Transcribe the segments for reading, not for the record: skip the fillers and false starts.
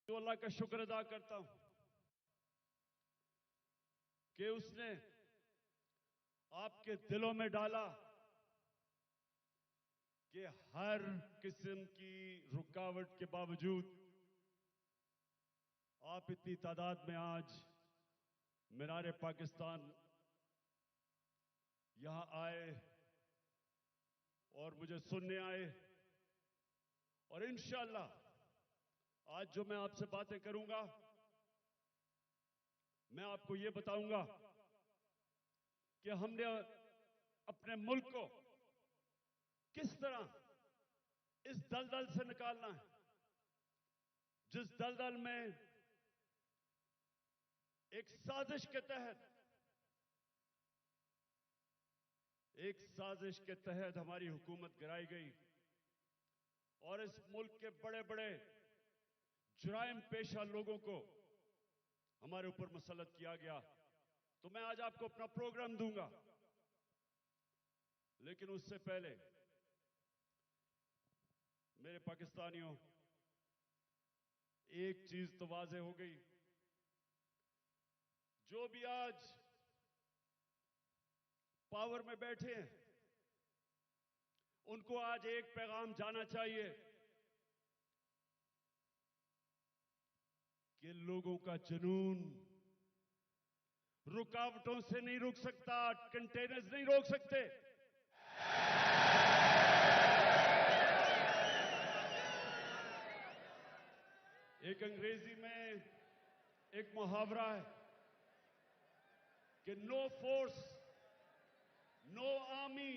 तो अल्लाह का शुक्र अदा करता हूं कि उसने आपके दिलों में डाला कि हर किस्म की रुकावट के बावजूद आप इतनी तादाद में आज मीनार पाकिस्तान यहां आए और मुझे सुनने आए। और इंशाअल्लाह आज जो मैं आपसे बातें करूंगा, मैं आपको यह बताऊंगा कि हमने अपने मुल्क को किस तरह इस दलदल से निकालना है, जिस दलदल में एक साजिश के तहत हमारी हुकूमत गिराई गई और इस मुल्क के बड़े बड़े जुराइम पेशा लोगों को हमारे ऊपर मुसल्लत किया गया। तो मैं आज आपको अपना प्रोग्राम दूंगा, लेकिन उससे पहले मेरे पाकिस्तानियों, एक चीज तो वाज़ेह हो गई, जो भी आज पावर में बैठे हैं उनको आज एक पैगाम जाना चाहिए कि लोगों का जुनून रुकावटों से नहीं रुक सकता, कंटेनर्स नहीं रोक सकते। एक अंग्रेजी में एक मुहावरा है कि no force, no army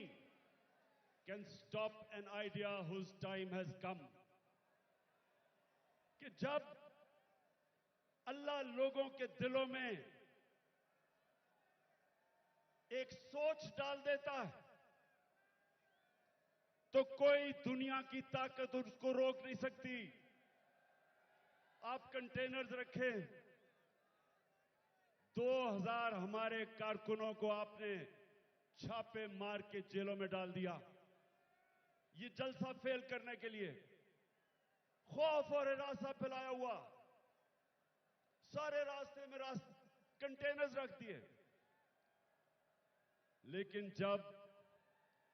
can stop an idea whose time has come. कि जब अल्लाह लोगों के दिलों में एक सोच डाल देता है तो कोई दुनिया की ताकत उसको रोक नहीं सकती। आप कंटेनर्स रखें, 2000 हमारे कारकुनों को आपने छापे मार के जेलों में डाल दिया, ये जलसा फेल करने के लिए। खौफ और हिरासा फैलाया हुआ, सारे रास्ते में कंटेनर्स रख दिए। लेकिन जब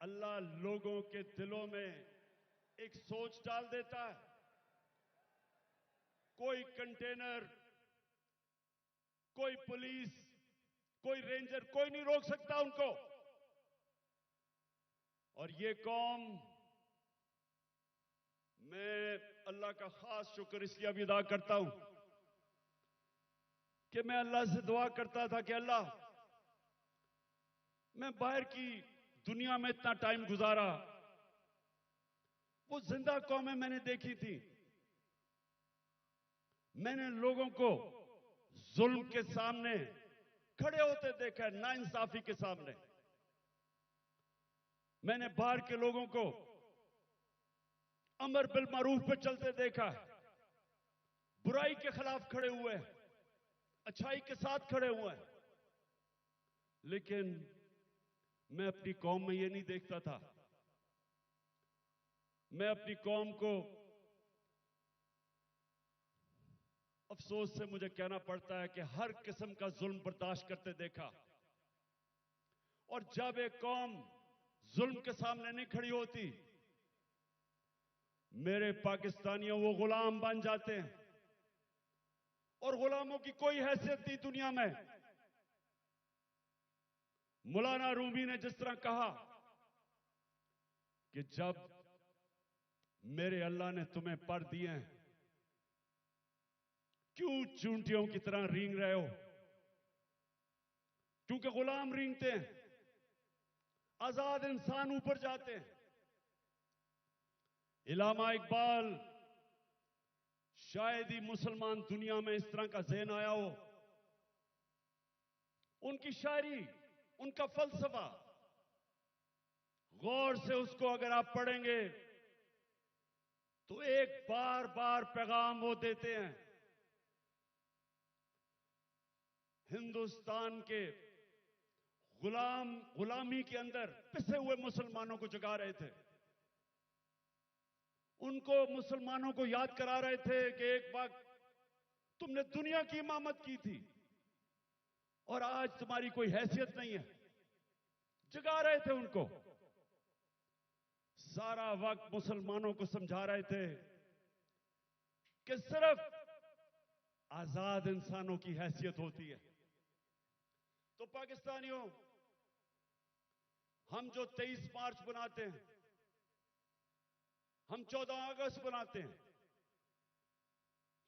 अल्लाह लोगों के दिलों में एक सोच डाल देता है, कोई कंटेनर, कोई पुलिस, कोई रेंजर, कोई नहीं रोक सकता उनको। और ये कौम, मैं अल्लाह का खास शुक्र इसलिए भी अदा करता हूं कि मैं अल्लाह से दुआ करता था कि अल्लाह, मैं बाहर की दुनिया में इतना टाइम गुजारा, वो जिंदा कौमें मैंने देखी थी, मैंने लोगों को जुल्म के सामने खड़े होते देखा है, नाइंसाफी के सामने। मैंने बाहर के लोगों को अमर बिल मारूफ पे चलते देखा है, बुराई के खिलाफ खड़े हुए हैं, अच्छाई के साथ खड़े हुए हैं। लेकिन मैं अपनी कौम में यह नहीं देखता था। मैं अपनी कौम को, अफसोस से मुझे कहना पड़ता है कि हर किस्म का जुल्म बर्दाश्त करते देखा। और जब एक कौम जुल्म के सामने नहीं खड़ी होती, मेरे पाकिस्तानियों, वो गुलाम बन जाते हैं। और गुलामों की कोई हैसियत नहीं दुनिया में। मौलाना रूमी ने जिस तरह कहा कि जब मेरे अल्लाह ने तुम्हें पर दिए हैं, क्यों चूंटियों की तरह रेंग रहे हो? क्योंकि गुलाम रेंगते हैं, आजाद इंसान ऊपर जाते हैं। इलामा इकबाल, शायद ही मुसलमान दुनिया में इस तरह का ज़हन आया हो। उनकी शायरी, उनका फलसफा, गौर से उसको अगर आप पढ़ेंगे तो एक बार बार पैगाम वो देते हैं। हिंदुस्तान के गुलामी के अंदर पिसे हुए मुसलमानों को जगा रहे थे। उनको, मुसलमानों को याद करा रहे थे कि एक वक्त तुमने दुनिया की इमामत की थी और आज तुम्हारी कोई हैसियत नहीं है। जगा रहे थे उनको, सारा वक्त मुसलमानों को समझा रहे थे कि सिर्फ आजाद इंसानों की हैसियत होती है। तो पाकिस्तानियों, हम जो 23 मार्च बनाते हैं, हम 14 अगस्त बनाते हैं,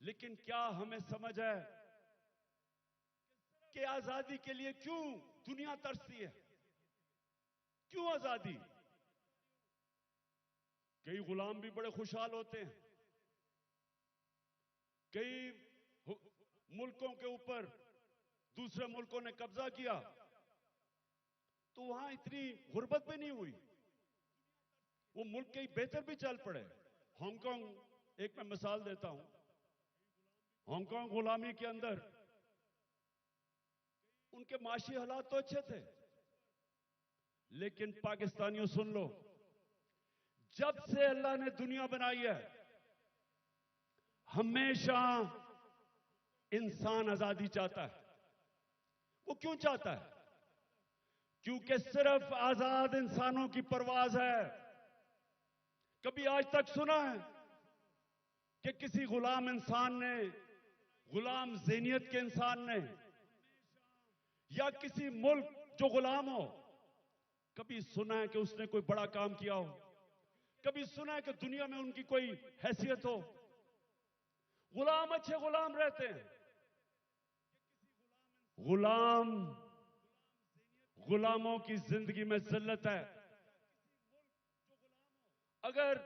लेकिन क्या हमें समझ है कि आजादी के लिए क्यों दुनिया तरसती है? क्यों आजादी? कई गुलाम भी बड़े खुशहाल होते हैं, कई मुल्कों के ऊपर दूसरे मुल्कों ने कब्जा किया तो वहां इतनी गुर्बत भी नहीं हुई, वो मुल्क कई बेहतर भी चल पड़े। हांगकांग एक मैं मिसाल देता हूं, हांगकांग गुलामी के अंदर उनके माशी हालात तो अच्छे थे, लेकिन पाकिस्तानियों सुन लो, जब से अल्लाह ने दुनिया बनाई है हमेशा इंसान आजादी चाहता है। वो क्यों चाहता है? क्योंकि सिर्फ आजाद इंसानों की परवाज है। कभी आज तक सुना है कि किसी गुलाम इंसान ने, गुलाम ज़हनियत के इंसान ने, या किसी मुल्क जो गुलाम हो, कभी सुना है कि उसने कोई बड़ा काम किया हो? कभी सुना है कि दुनिया में उनकी कोई हैसियत हो? गुलाम अच्छे गुलाम रहते हैं। गुलामों की जिंदगी में जिल्लत है। अगर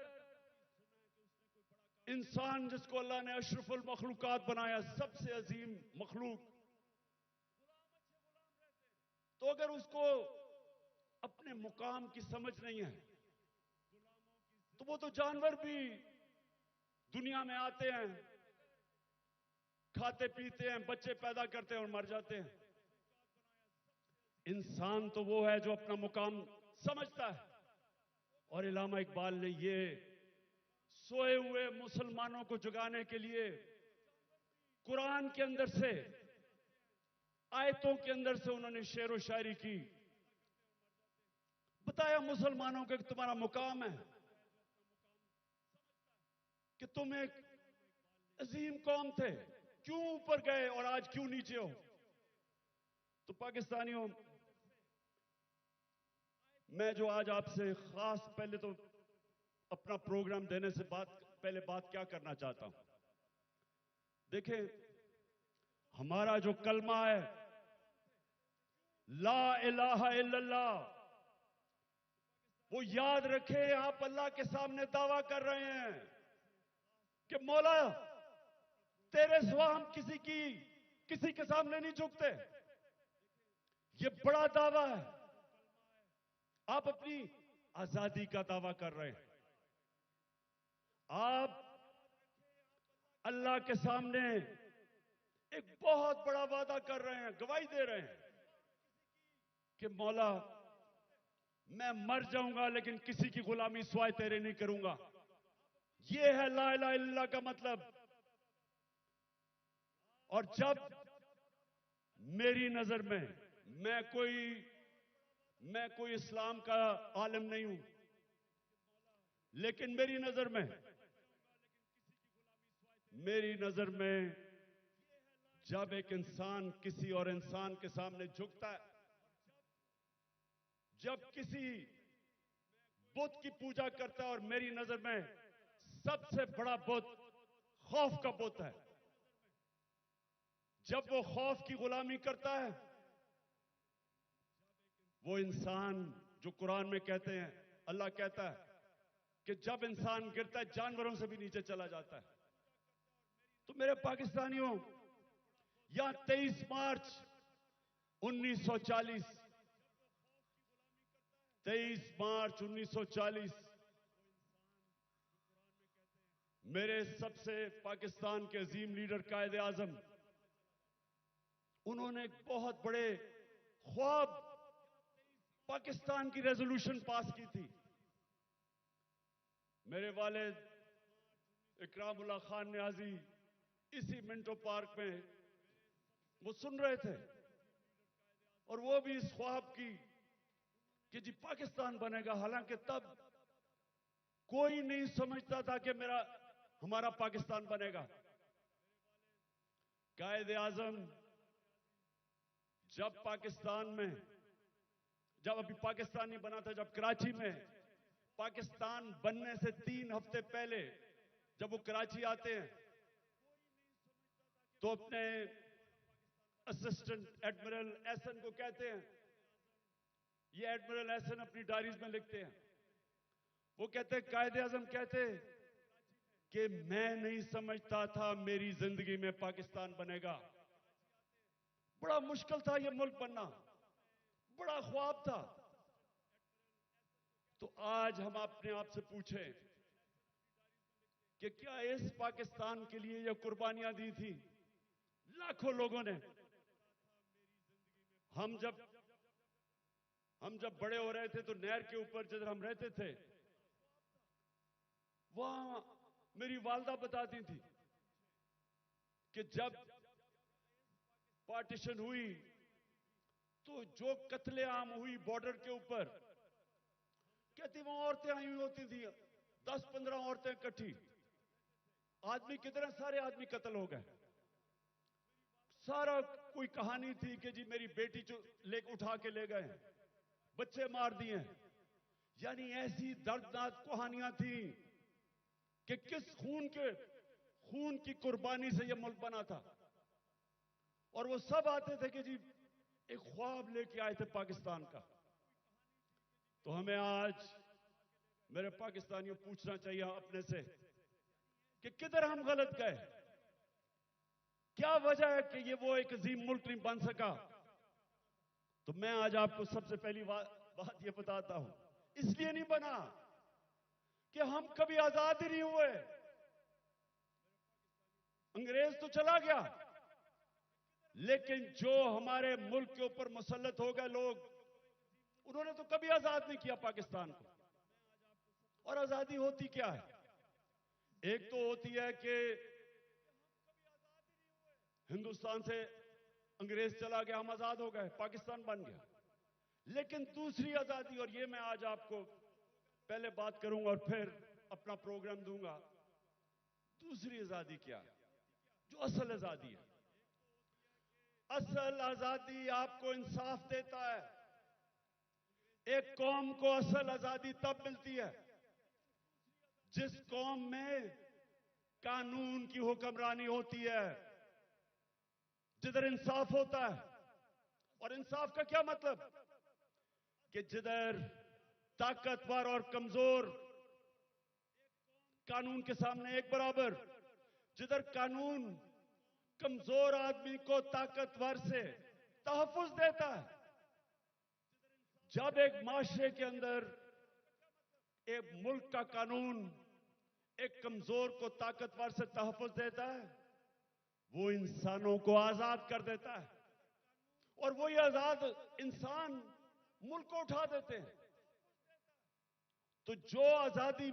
इंसान जिसको अल्लाह ने अशरफुल मखलूकात बनाया, सबसे अजीम मखलूक, तो अगर उसको अपने मुकाम की समझ नहीं है तो वो तो जानवर भी दुनिया में आते हैं, खाते पीते हैं, बच्चे पैदा करते हैं और मर जाते हैं। इंसान तो वो है जो अपना मुकाम समझता है। और इल्लामा इकबाल ने ये सोए हुए मुसलमानों को जगाने के लिए कुरान के अंदर से, आयतों के अंदर से उन्होंने शेर व शायरी की, बताया मुसलमानों को कि तुम्हारा मुकाम है कि तुम एक अजीम कौम थे, क्यों ऊपर गए और आज क्यों नीचे हो। तो पाकिस्तानियों, मैं जो आज आपसे खास पहले तो अपना प्रोग्राम देने से पहले बात क्या करना चाहता हूं। देखें, हमारा जो कलमा है ला इलाहा इल्लल्लाह, वो याद रखें। आप अल्लाह के सामने दावा कर रहे हैं कि मौला तेरे सिवा हम किसी के सामने नहीं झुकते। ये बड़ा दावा है। आप अपनी आजादी का दावा कर रहे हैं। आप अल्लाह के सामने एक बहुत बड़ा वादा कर रहे हैं, गवाही दे रहे हैं कि मौला मैं मर जाऊंगा लेकिन किसी की गुलामी सिवाय तेरे नहीं करूंगा। यह है ला इलाहा इल्लल्लाह का मतलब। और जब मेरी नजर में, मैं कोई इस्लाम का आलिम नहीं हूं, लेकिन मेरी नजर में जब एक इंसान किसी और इंसान के सामने झुकता है, जब किसी बुत की पूजा करता है, और मेरी नजर में सबसे बड़ा बुत खौफ का बुत है, जब वो खौफ की गुलामी करता है, वो इंसान जो कुरान में कहते हैं, अल्लाह कहता है कि जब इंसान गिरता है जानवरों से भी नीचे चला जाता है। तो मेरे पाकिस्तानियों, यहां 23 मार्च 1940, 23 मार्च 1940 मेरे सबसे पाकिस्तान के अजीम लीडर कायदे आजम, उन्होंने एक बहुत बड़े ख्वाब, पाकिस्तान की रेजोल्यूशन पास की थी। मेरे वालिद इकरामुल्लाह खान न्याजी इसी मिंटो पार्क में वो सुन रहे थे, और वो भी इस ख्वाब की कि जी पाकिस्तान बनेगा। हालांकि तब कोई नहीं समझता था कि हमारा पाकिस्तान बनेगा। कायदे आजम जब पाकिस्तान में, जब अभी पाकिस्तान नहीं बना था, जब कराची में पाकिस्तान बनने से 3 हफ्ते पहले जब वो कराची आते हैं तो अपने असिस्टेंट एडमिरल एहसन को कहते हैं, ये एडमिरल एहसन अपनी डायरीज में लिखते हैं, वो कहते हैं कायदे आजम कहते कि मैं नहीं समझता था मेरी जिंदगी में पाकिस्तान बनेगा। बड़ा मुश्किल था ये मुल्क बनना, बड़ा ख्वाब था। तो आज हम अपने आप से पूछें कि क्या इस पाकिस्तान के लिए ये कुर्बानियां दी थी लाखों लोगों ने? हम जब बड़े हो रहे थे तो नहर के ऊपर जिधर हम रहते थे, वहां मेरी वालदा बताती थी कि जब पार्टीशन हुई तो जो कत्लेआम हुई बॉर्डर के ऊपर, कहती वहां औरतें आई हुई होती थी, 10-15 औरतें इकट्ठी, आदमी कितने सारे आदमी कत्ल हो गए। सारा कोई कहानी थी कि जी मेरी बेटी उठा के ले गए, बच्चे मार दिए। यानी ऐसी दर्दनाक कहानियां थी कि किस खून की कुर्बानी से यह मुल्क बना था। और वो सब आते थे कि जी एक ख्वाब लेके आए थे पाकिस्तान का। तो हमें आज मेरे पाकिस्तानियों पूछना चाहिए अपने से कि किधर हम गलत गए, क्या वजह है कि ये वो एक अजीम मुल्क नहीं बन सका। तो मैं आज आपको सबसे पहली बात ये बताता हूं, इसलिए नहीं बना कि हम कभी आजाद ही नहीं हुए। अंग्रेज तो चला गया, लेकिन जो हमारे मुल्क के ऊपर मुसल्लत हो गए लोग, उन्होंने तो कभी आजाद नहीं किया पाकिस्तान को। और आजादी होती क्या है? एक तो होती है कि हिंदुस्तान से अंग्रेज चला गया, हम आजाद हो गए, पाकिस्तान बन गया। लेकिन दूसरी आजादी, और ये मैं आज आपको पहले बात करूंगा और फिर अपना प्रोग्राम दूंगा, दूसरी आजादी क्या है, जो असल आजादी है। असल आजादी आपको इंसाफ देता है। एक कौम को असल आजादी तब मिलती है जिस कौम में कानून की हुक्मरानी होती है, जिधर इंसाफ होता है। और इंसाफ का क्या मतलब? कि जिधर ताकतवर और कमजोर कानून के सामने एक बराबर, जिधर कानून कमजोर आदमी को ताकतवर से तहफ्फुज देता है। जब एक माशरे के अंदर एक मुल्क का कानून एक कमजोर को ताकतवर से तहफ्फुज देता है, वो इंसानों को आजाद कर देता है। और वही आजाद इंसान मुल्क को उठा देते हैं। तो जो आजादी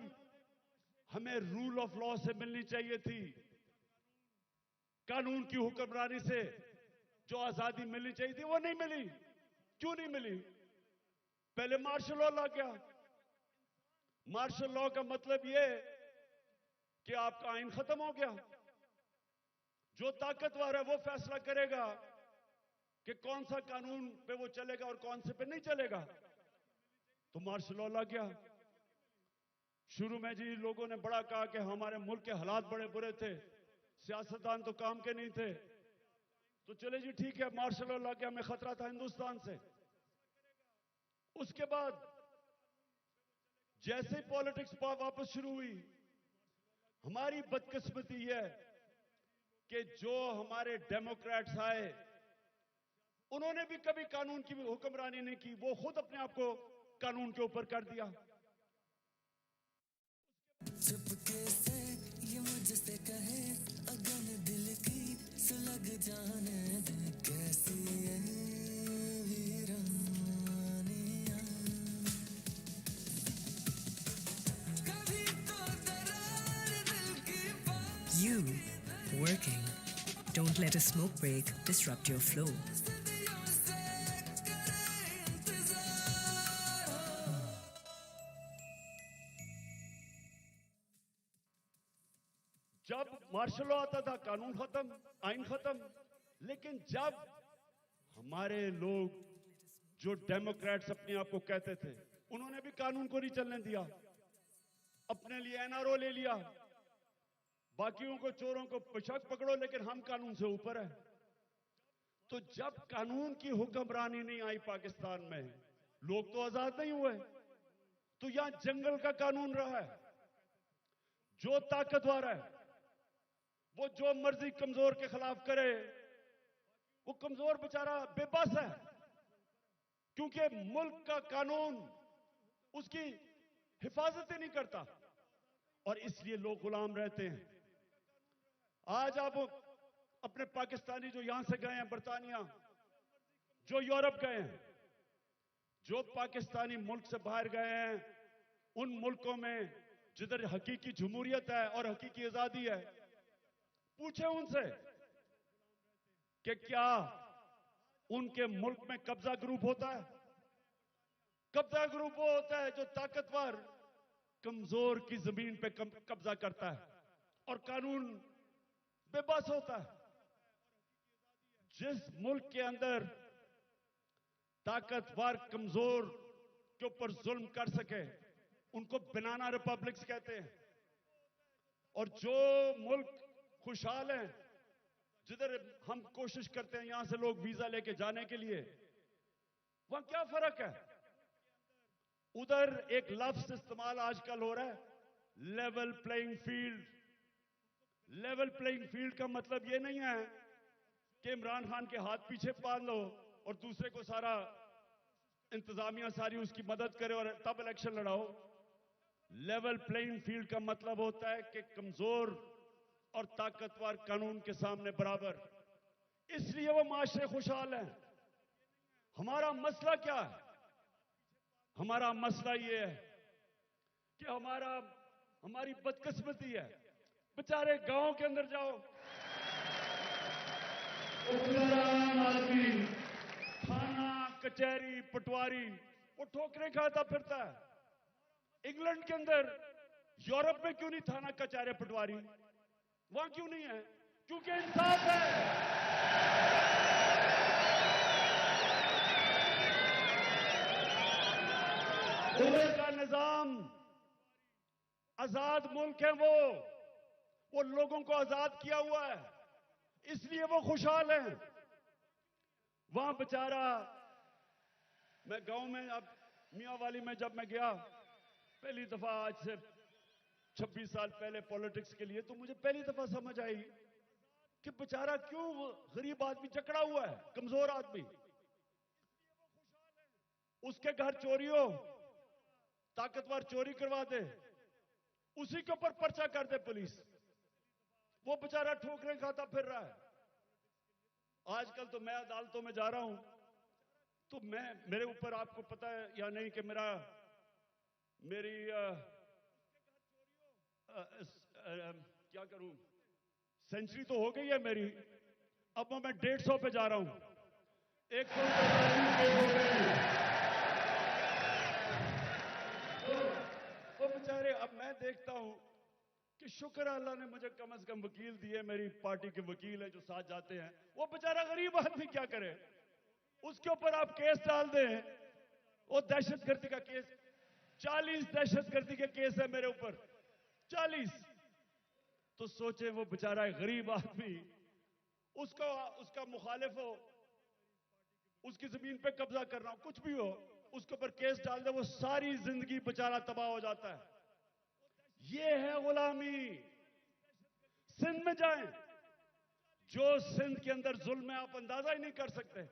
हमें रूल ऑफ लॉ से मिलनी चाहिए थी, कानून की हुक्मरानी से जो आजादी मिलनी चाहिए थी, वो नहीं मिली। क्यों नहीं मिली? पहले मार्शल लॉ लग गया। मार्शल लॉ का मतलब यह कि आपका आइन खत्म हो गया। जो ताकतवर है वो फैसला करेगा कि कौन सा कानून पे वो चलेगा और कौन से पे नहीं चलेगा। तो मार्शल लॉ लग गया। शुरू में जी लोगों ने बड़ा कहा कि हमारे मुल्क के हालात बड़े बुरे थे, सियासतदान तो काम के नहीं थे। तो चले जी ठीक है, मार्शल लॉ लग गया, हमें खतरा था हिंदुस्तान से। उसके बाद जैसे पॉलिटिक्स वापस शुरू हुई, हमारी बदकिस्मती है कि जो हमारे डेमोक्रेट्स आए, उन्होंने भी कभी कानून की हुक्मरानी नहीं की, वो खुद अपने आप को कानून के ऊपर कर दिया। चुपके से ये मुझसे कहे अगन दिल की सुलग जाने दे, कैसी है वीरानियां। कभी तो दरार दिल की बात। You were working. Don't let a smoke break disrupt your flow. जब मार्शल लॉ आता था, कानून खत्म, आइन खत्म। लेकिन जब हमारे लोग जो डेमोक्रेट्स अपने आप को कहते थे, उन्होंने भी कानून को नहीं चलने दिया, अपने लिए एनआरओ ले लिया, बाकियों को, चोरों को बेशक पकड़ो लेकिन हम कानून से ऊपर है। तो जब कानून की हुक्मरानी नहीं आई पाकिस्तान में, लोग तो आजाद नहीं हुए। तो यहां जंगल का कानून रहा है। जो ताकतवर है वो जो मर्जी कमजोर के खिलाफ करे, वो कमजोर बेचारा बेबस है, क्योंकि मुल्क का कानून उसकी हिफाजत ही नहीं करता, और इसलिए लोग गुलाम रहते हैं। आज आप अपने पाकिस्तानी जो यहां से गए हैं बर्तानिया, जो यूरोप गए हैं, जो पाकिस्तानी मुल्क से बाहर गए हैं, उन मुल्कों में जिधर हकीकी जमहूरियत है और हकीकी आजादी है, पूछे उनसे कि क्या उनके मुल्क में कब्जा ग्रुप होता है? कब्जा ग्रुप वो होता है जो ताकतवर कमजोर की जमीन पे कब्जा करता है, और कानून बेबस होता है। जिस मुल्क के अंदर ताकतवर कमजोर के ऊपर जुल्म कर सके, उनको बनाना रिपब्लिक्स कहते हैं। और जो मुल्क खुशहाल हैं, जिधर हम कोशिश करते हैं यहां से लोग वीजा लेके जाने के लिए, वहां क्या फर्क है? उधर एक लफ्ज इस्तेमाल आजकल हो रहा है, level playing field. Level playing field का मतलब यह नहीं है कि इमरान खान के हाथ पीछे बांध लो और दूसरे को सारा इंतजामिया सारी उसकी मदद करे और तब इलेक्शन लड़ाओ। लेवल प्लेइंग फील्ड का मतलब होता है कि कमजोर और ताकतवर कानून के सामने बराबर। इसलिए वो माशरे खुशहाल हैं। हमारा मसला क्या है? हमारा मसला ये है कि हमारी बदकिस्मती है। बेचारे गांव के अंदर जाओ, आदमी थाना कचहरी पटवारी वो ठोकरें खाता फिरता है। इंग्लैंड के अंदर, यूरोप में क्यों नहीं थाना कचहरी पटवारी? वहां क्यों नहीं है? क्योंकि इंसाफ है। उधर का निजाम आजाद मुल्क है, वो लोगों को आजाद किया हुआ है, इसलिए वो खुशहाल हैं। वहां बेचारा, मैं गांव में, अब मियां वाली में जब मैं गया पहली दफा, आज से 26 साल पहले पॉलिटिक्स के लिए, तो मुझे पहली दफा समझ आई कि बेचारा क्यों गरीब आदमी जकड़ा हुआ है, कमजोर आदमी। उसके घर चोरी हो, ताकतवर चोरी करवा दे, उसी के ऊपर पर्चा कर दे पुलिस, वो बेचारा ठोकरें खाता फिर रहा है। आजकल तो मैं अदालतों में जा रहा हूं, तो मेरे ऊपर, आपको पता है या नहीं कि मेरी क्या करूं, सेंचुरी तो हो गई है मेरी, अब मैं 150 पे जा रहा हूं। 145 हो गई। तो बेचारे, अब मैं देखता हूं कि शुक्र अल्लाह ने मुझे कम से कम वकील दिए, मेरी पार्टी के वकील हैं जो साथ जाते हैं। वो बेचारा गरीब आदमी क्या करे? उसके ऊपर आप केस डाल दें, वो दहशतगर्दी का केस, 40 दहशतगर्दी के केस है मेरे ऊपर, 40। तो सोचे वो बेचारा गरीब आदमी, उसका मुखालिफ हो, उसकी जमीन पे कब्जा करना हो, कुछ भी हो, उसके ऊपर केस डाल दे, वो सारी जिंदगी बेचारा तबाह हो जाता है। ये है गुलामी। सिंध में जाएं, जो सिंध के अंदर जुल्म है, आप अंदाजा ही नहीं कर सकते।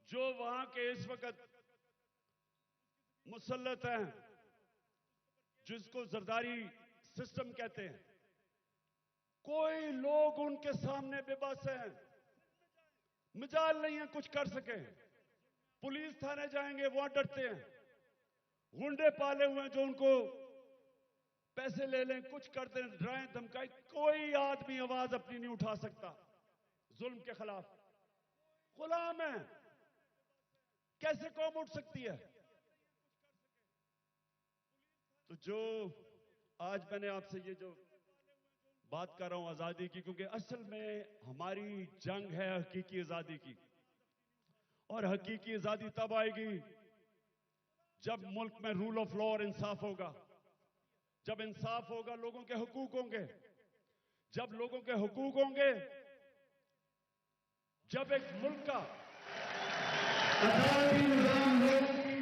जो वहां के इस वक्त मुसल्लत हैं, जिसको जरदारी सिस्टम कहते हैं, कोई लोग उनके सामने बेबस हैं, मिजाल नहीं है कुछ कर सके। पुलिस थाने जाएंगे, वहां डरते हैं। गुंडे पाले हुए हैं जो उनको पैसे ले लें, कुछ कर दें, डराएं धमकाएं, कोई आदमी आवाज अपनी नहीं उठा सकता जुल्म के खिलाफ। गुलाम है, कैसे कौम उठ सकती है? तो जो आज मैंने आपसे ये जो बात कर रहा हूं आजादी की, क्योंकि असल में हमारी जंग है हकीकी आजादी की, और हकीकी आजादी तब आएगी जब मुल्क में रूल ऑफ लॉ और इंसाफ होगा, जब इंसाफ होगा, लोगों के हुकूक होंगे। जब लोगों के हुकूक होंगे, जब एक मुल्क का आजादी निजाम लोगों की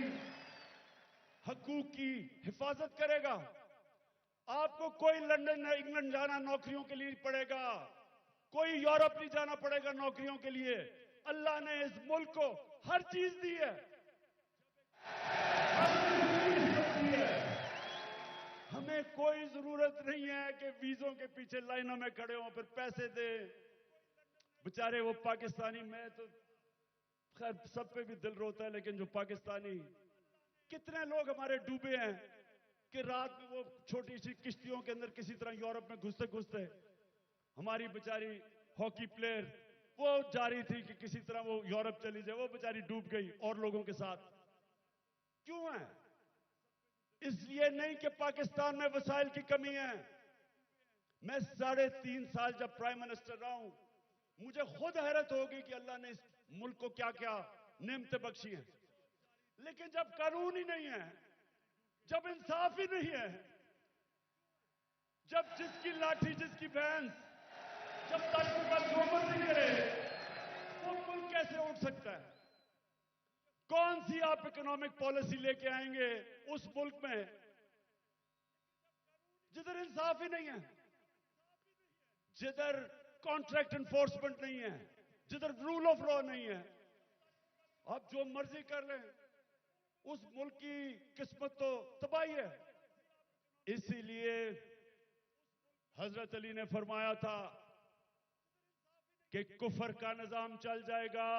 हकूक की हिफाजत करेगा, आपको कोई लंदन या इंग्लैंड जाना नौकरियों के लिए पड़ेगा, कोई यूरोप नहीं जाना पड़ेगा नौकरियों के लिए। अल्लाह ने इस मुल्क को हर चीज दी है, हमें कोई जरूरत नहीं है कि वीजों के पीछे लाइनों में खड़े हों, फिर पैसे दें। बेचारे वो पाकिस्तानी, मैं तो खैर सब पे भी दिल रोता है, लेकिन जो पाकिस्तानी, कितने लोग हमारे डूबे हैं कि रात में वो छोटी सी किश्तियों के अंदर किसी तरह यूरोप में घुसते घुसते, हमारी बेचारी हॉकी प्लेयर वो जा रही थी कि किसी तरह वो यूरोप चली जाए, वो बेचारी डूब गई और लोगों के साथ। क्यों है? इसलिए नहीं कि पाकिस्तान में वसाइल की कमी है। मैं 3.5 साल जब प्राइम मिनिस्टर रहा हूं, मुझे खुद हैरत होगी कि अल्लाह ने इस मुल्क को क्या क्या नेमतें बख्शी हैं। लेकिन जब कानून ही नहीं है, जब इंसाफ ही नहीं है, जब जिसकी लाठी जिसकी भैंस, जब तक पर जो मर्जी करे, वो मुल्क कैसे उठ सकता है? कौन सी आप इकोनॉमिक पॉलिसी लेके आएंगे उस मुल्क में जिधर इंसाफ ही नहीं है, जिधर कॉन्ट्रैक्ट एनफोर्समेंट नहीं है, जिधर रूल ऑफ लॉ नहीं है? आप जो मर्जी कर लें, उस मुल्क की किस्मत तो तबाही है। इसीलिए हजरत अली ने फरमाया था कि कुफर का निजाम चल जाएगा,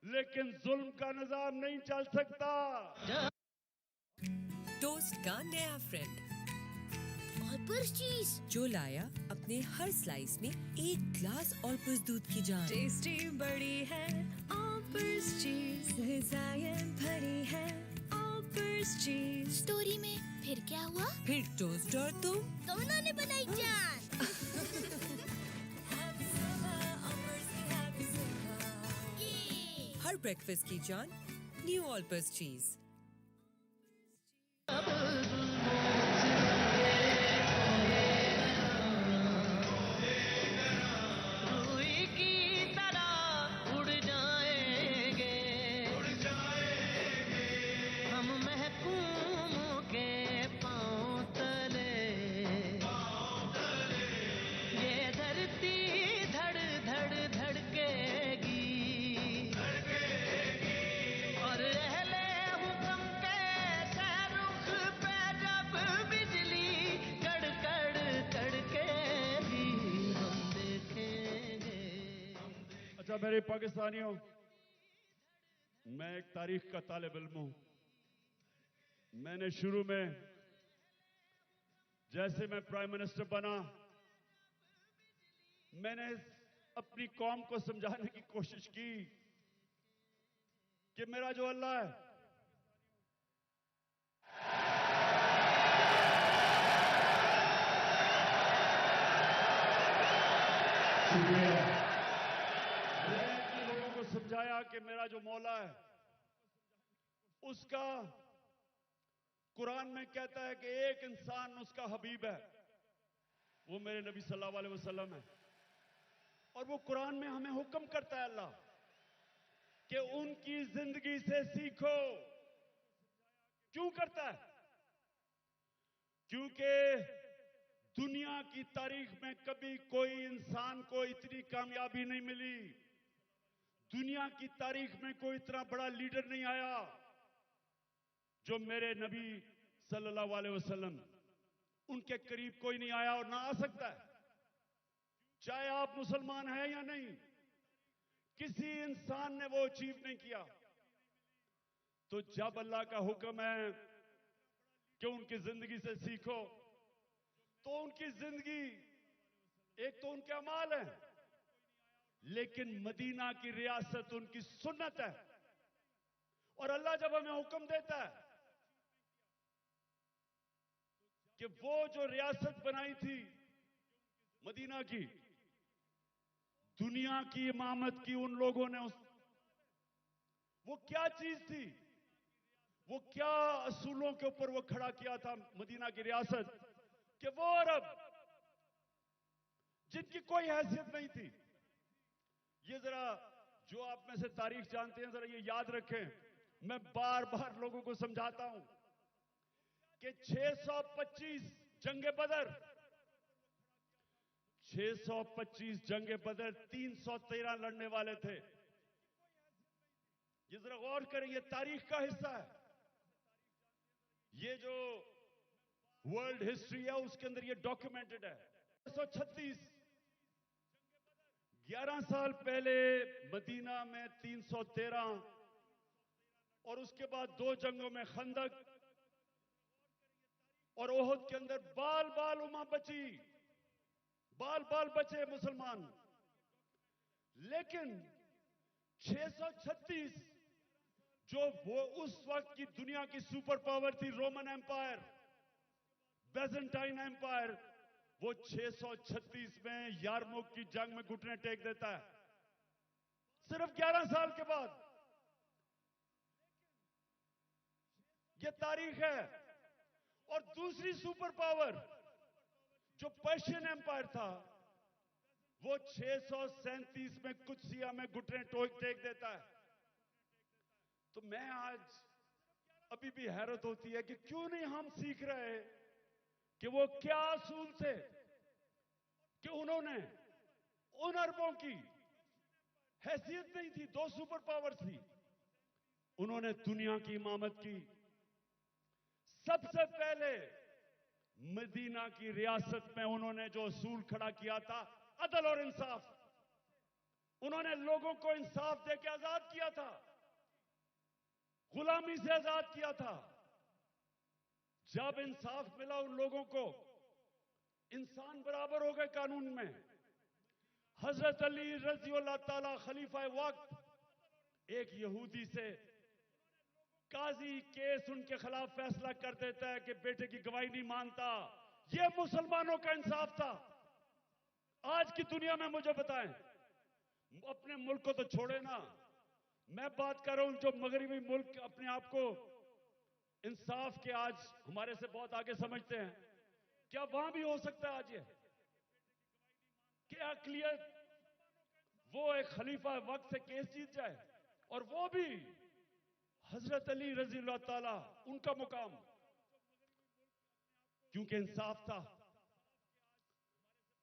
लेकिन जुल्म का निजाम नहीं चल सकता। टोस्ट का नया फ्रेंड ऑलपर्स चीज, जो लाया अपने हर स्लाइस में एक ग्लास ऑलपर्स दूध की जान। टेस्टी बड़ी है ऑलपर्स चीज, ग़िज़ाएं भरी है ऑलपर्स चीज। स्टोरी में फिर क्या हुआ? फिर टोस्ट और तुम दोनों ने बनाई जान। ये। हर ब्रेकफास्ट की जान न्यू ऑलपर्स चीज। अच्छा मेरे पाकिस्तानियों, मैं एक तारीख का तालिब इल्म हूं। मैंने शुरू में जैसे मैं प्राइम मिनिस्टर बना, मैंने अपनी कौम को समझाने की कोशिश की कि मेरा जो अल्लाह है, समझाया कि मेरा जो मौला है, उसका कुरान में कहता है कि एक इंसान उसका हबीब है, वो मेरे नबी सल्लल्लाहु अलैहि वसल्लम है। और वो कुरान में हमें हुक्म करता है अल्लाह कि उनकी जिंदगी से सीखो। क्यों करता है? क्योंकि दुनिया की तारीख में कभी कोई इंसान को इतनी कामयाबी नहीं मिली, दुनिया की तारीख में कोई इतना बड़ा लीडर नहीं आया जो मेरे नबी सल्लल्लाहु अलैहि वसल्लम, उनके करीब कोई नहीं आया और ना आ सकता है, चाहे आप मुसलमान हैं या नहीं। किसी इंसान ने वो अचीव नहीं किया। तो जब अल्लाह का हुक्म है कि उनकी जिंदगी से सीखो, तो उनकी जिंदगी एक तो उनके अमाल है, लेकिन मदीना की रियासत उनकी सुन्नत है। और अल्लाह जब हमें हुक्म देता है कि वो जो रियासत बनाई थी मदीना की, दुनिया की इमामत की उन लोगों ने वो क्या चीज थी, वो क्या असूलों के ऊपर वो खड़ा किया था मदीना की रियासत, कि वो अरब जिनकी कोई हैसियत नहीं थी। ये जरा जो आप में से तारीख जानते हैं, जरा ये याद रखें। मैं बार बार लोगों को समझाता हूं कि 625 जंगे बदर, 625 जंगे बदर 313 लड़ने वाले थे। ये जरा गौर करें, ये तारीख का हिस्सा है। ये जो वर्ल्ड हिस्ट्री है उसके अंदर ये डॉक्यूमेंटेड है। 636 11 साल पहले मदीना में 313, और उसके बाद 2 जंगों में खंदक और ओहद के अंदर बाल बाल उमा बची, बाल बाल बचे मुसलमान। लेकिन 636 जो वो उस वक्त की दुनिया की सुपर पावर थी, रोमन एम्पायर, बेजेंटाइन एम्पायर, वो 636 में यारमुक की जंग में घुटने टेक देता है, सिर्फ 11 साल के बाद। ये तारीख है। और दूसरी सुपर पावर जो पर्शियन एम्पायर था, वो 637 में कुदसिया में घुटने टेक देता है। तो मैं आज अभी भी हैरत होती है कि क्यों नहीं हम सीख रहे कि वो क्या असूल थे कि उन्होंने उन अरबों की हैसियत नहीं थी, 2 सुपर पावर थी, उन्होंने दुनिया की इमामत की। सबसे पहले मदीना की रियासत में उन्होंने जो असूल खड़ा किया था, अदल और इंसाफ, उन्होंने लोगों को इंसाफ देकर आजाद किया था, गुलामी से आजाद किया था। जब इंसाफ मिला उन लोगों को, इंसान बराबर हो गए कानून में। हजरत अली रजी अल्लाह ताला खलीफा वक्त एक यहूदी से काजी केस उनके खिलाफ फैसला कर देता है कि बेटे की गवाही नहीं मानता। यह मुसलमानों का इंसाफ था। आज की दुनिया में मुझे बताएं, अपने मुल्क को तो छोड़े ना, मैं बात कर रहा हूं जो मगरिबी मुल्क अपने आप को इंसाफ के आज हमारे से बहुत आगे समझते हैं, क्या वहां भी हो सकता है आज ये कि अकलियत वो एक खलीफा वक्त से केस जीत जाए, और वो भी हजरत अली रजी अल्लाह ताला उनका मुकाम, क्योंकि इंसाफ था।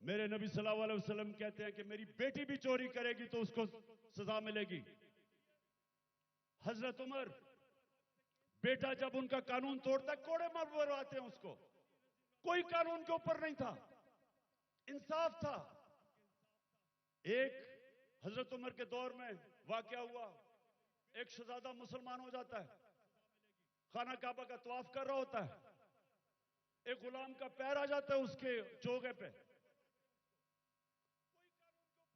मेरे नबी सल्लल्लाहु अलैहि वसल्लम कहते हैं कि मेरी बेटी भी चोरी करेगी तो उसको सजा मिलेगी। हजरत उमर, बेटा जब उनका कानून तोड़ता है कोड़े मरवाते हैं उसको, कोई कानून के ऊपर नहीं था, इंसाफ था। एक हजरत उमर के दौर में वाकया हुआ, एक शहजादा मुसलमान हो जाता है, खाना काबा का तवाफ कर रहा होता है, एक गुलाम का पैर आ जाता है उसके चोगे पे,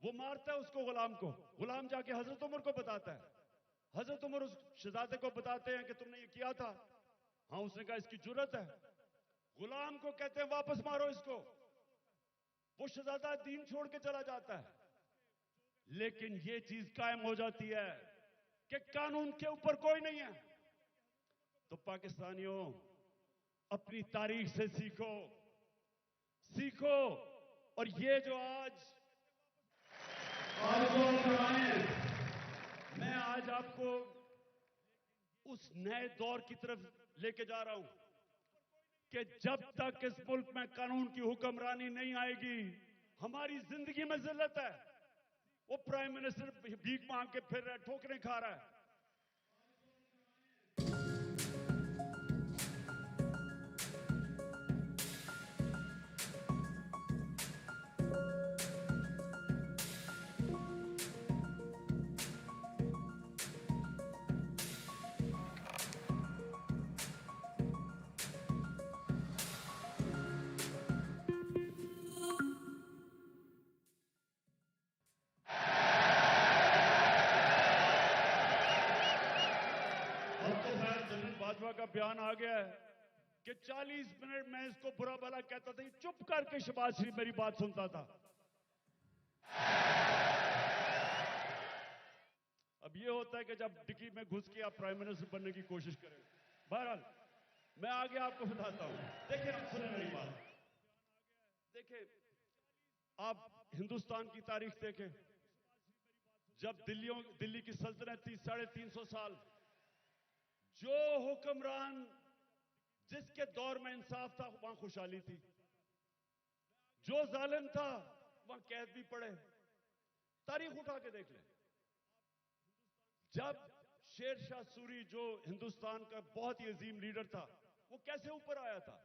वो मारता है उसको, गुलाम को। गुलाम जाके हजरत उमर को बताता है, हजरत उमर उस शहजादे को बताते हैं कि तुमने ये किया था। हाँ, उसने कहा इसकी जुर्रत है। गुलाम को कहते हैं वापस मारो इसको। वो शहजादा दीन छोड़ के चला जाता है, लेकिन ये चीज कायम हो जाती है कि कानून के ऊपर कोई नहीं है। तो पाकिस्तानियों, अपनी तारीख से सीखो, सीखो। और ये जो आज मैं आज आपको उस नए दौर की तरफ लेके जा रहा हूं कि जब तक इस मुल्क में कानून की हुक्मरानी नहीं आएगी, हमारी जिंदगी में जिल्लत है। वो प्राइम मिनिस्टर भीख मांग के फिर रहा है, ठोकरें खा रहा है। जनरल बाजवा का बयान आ गया है कि 40 मिनट में इसको बुरा भला कहता था, चुप करके शहबाज शरीफ मेरी बात सुनता था। अब ये होता है कि जब डिक्की में घुस के आप प्राइम मिनिस्टर बनने की कोशिश करें। बहरहाल मैं आगे आपको बताता हूं। देखिए, आप सुने मेरी बात। देखिए, आप हिंदुस्तान की तारीख देखें। जब दिल्ली की सल्तनत थी 350 साल, जो हुक्मरान जिसके दौर में इंसाफ था वहां खुशहाली थी, जो जालिम था वहां कैद भी पड़े। तारीख उठा के देख ले। जब शेर शाह सूरी जो हिंदुस्तान का बहुत ही अजीम लीडर था, वो कैसे ऊपर आया था?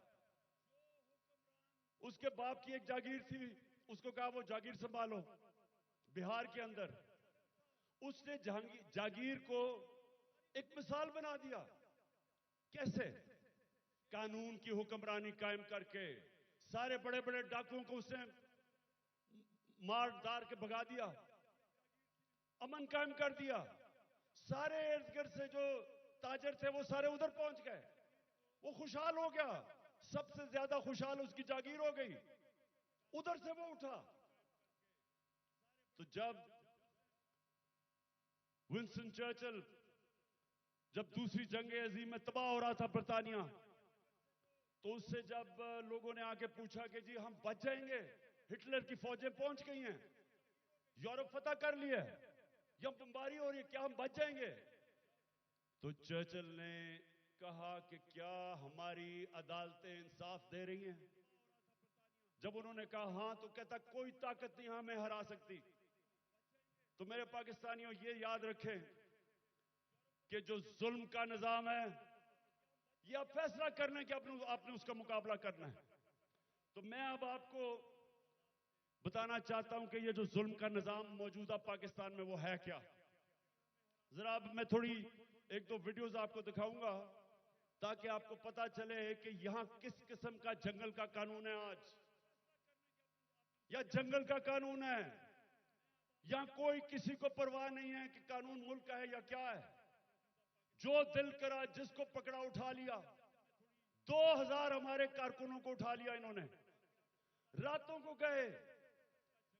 उसके बाप की एक जागीर थी, उसको कहा वो जागीर संभालो। बिहार के अंदर उसने जागीर को एक मिसाल बना दिया। कैसे? कानून की हुक्मरानी कायम करके सारे बड़े बड़े डाकुओं को उसने मार दार के भगा दिया, अमन कायम कर दिया। सारे इर्द गिर्द से जो ताजर थे वो सारे उधर पहुंच गए, वो खुशहाल हो गया। सबसे ज्यादा खुशहाल उसकी जागीर हो गई, उधर से वो उठा। तो जब विंस्टन चर्चिल जब दूसरी जंग अजीम में तबाह हो रहा था बरतानिया, तो उससे जब लोगों ने आके पूछा कि जी हम बच जाएंगे, हिटलर की फौजें पहुंच गई हैं, यूरोप फतह कर लिया, या बमबारी हो रही है, क्या हम बच जाएंगे? तो चर्चिल ने कहा कि क्या हमारी अदालतें इंसाफ दे रही हैं? जब उन्होंने कहा हां, तो कहता कोई ताकत नहीं हमें हरा सकती। तो मेरे पाकिस्तानियों, ये याद रखें कि जो जुल्म का निजाम है, ये आप फैसला करना कि आपने उसका मुकाबला करना है। तो मैं अब आपको बताना चाहता हूं कि ये जो जुल्म का निजाम मौजूदा पाकिस्तान में वो है क्या। जरा अब मैं थोड़ी एक दो वीडियोस आपको दिखाऊंगा ताकि आपको पता चले कि यहां किस किस्म का जंगल का कानून है आज, या जंगल का कानून है, या कोई किसी को परवाह नहीं है कि कानून मुल्क का है या क्या है। जो दिल करा जिसको पकड़ा उठा लिया। 2000 हमारे कारकुनों को उठा लिया इन्होंने, रातों को गए,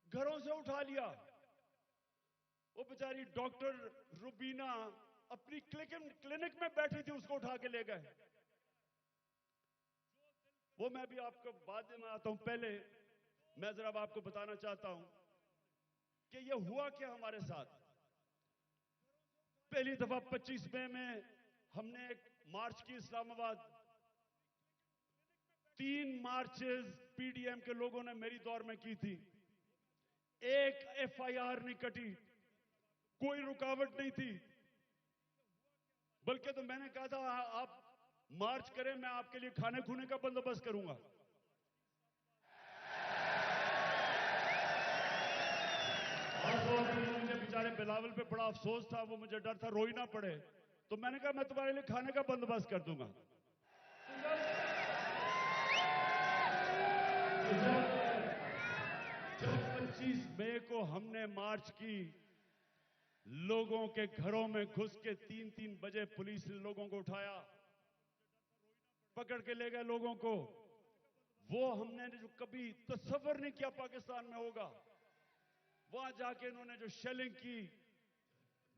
घरों से उठा लिया। वो बेचारी डॉक्टर रुबीना अपनी क्लिनिक में बैठी थी, उसको उठा के ले गए। वो मैं भी आपको बाद में आता हूं, पहले मैं जरा आपको बताना चाहता हूं कि ये हुआ क्या हमारे साथ। पहली दफा 25 मई में हमने एक मार्च की इस्लामाबाद। 3 मार्चेस पीडीएम के लोगों ने मेरी दौर में की थी। एक एफआईआर नहीं कटी, कोई रुकावट नहीं थी। बल्कि तो मैंने कहा था आप मार्च करें, मैं आपके लिए खाने खूने का बंदोबस्त करूंगा। और मुझे बेचारे बिलावल पे बड़ा अफसोस था, वो मुझे डर था रोई ना पड़े, तो मैंने कहा मैं तुम्हारे लिए खाने का बंदोबस्त कर दूंगा। जब 25 मई को हमने मार्च की, लोगों के घरों में घुस के 3-3 बजे पुलिस ने लोगों को उठाया, पकड़ के ले गए लोगों को। वो हमने जो कभी तसव्वुर नहीं किया पाकिस्तान में होगा। वहां जाके इन्होंने जो शेलिंग की,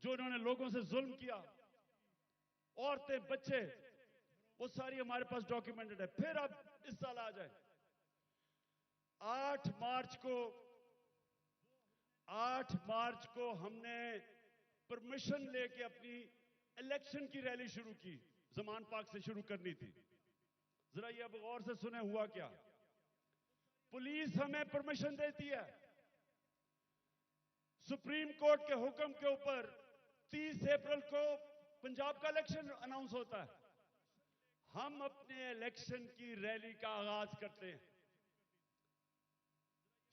जो इन्होंने लोगों से जुल्म किया, औरतें बच्चे, वो सारी हमारे पास डॉक्यूमेंटेड है। फिर अब इस साल आ जाए 8 मार्च को हमने परमिशन लेके अपनी इलेक्शन की रैली शुरू की, जमान पार्क से शुरू करनी थी। जरा ये अब गौर से सुने हुआ क्या। पुलिस हमें परमिशन देती है, सुप्रीम कोर्ट के हुक्म के ऊपर 30 अप्रैल को पंजाब का इलेक्शन अनाउंस होता है। हम अपने इलेक्शन की रैली का आगाज करते हैं।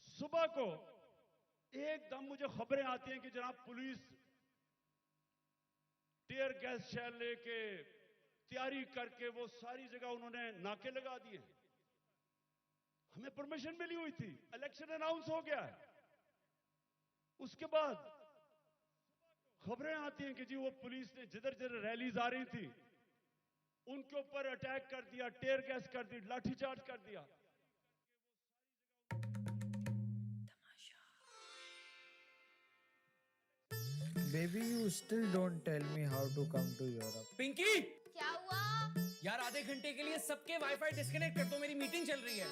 सुबह को एकदम मुझे खबरें आती हैं कि जनाब पुलिस टीयर गैस शेल लेके तैयारी करके वो सारी जगह उन्होंने नाके लगा दिए। हमें परमिशन मिली हुई थी, इलेक्शन अनाउंस हो गया है। उसके बाद खबरें आती हैं कि जी वो पुलिस ने जिधर जिधर रैलीज आ रही थी उनके ऊपर अटैक कर दिया, टेयर गैस कर दी, लाठीचार्ज कर दिया। Baby, you still don't tell me how to come to Europe. Pinky, क्या हुआ? यार आधे घंटे के लिए सबके वाईफाई डिस्कनेक्ट कर दो, मेरी मीटिंग चल रही है।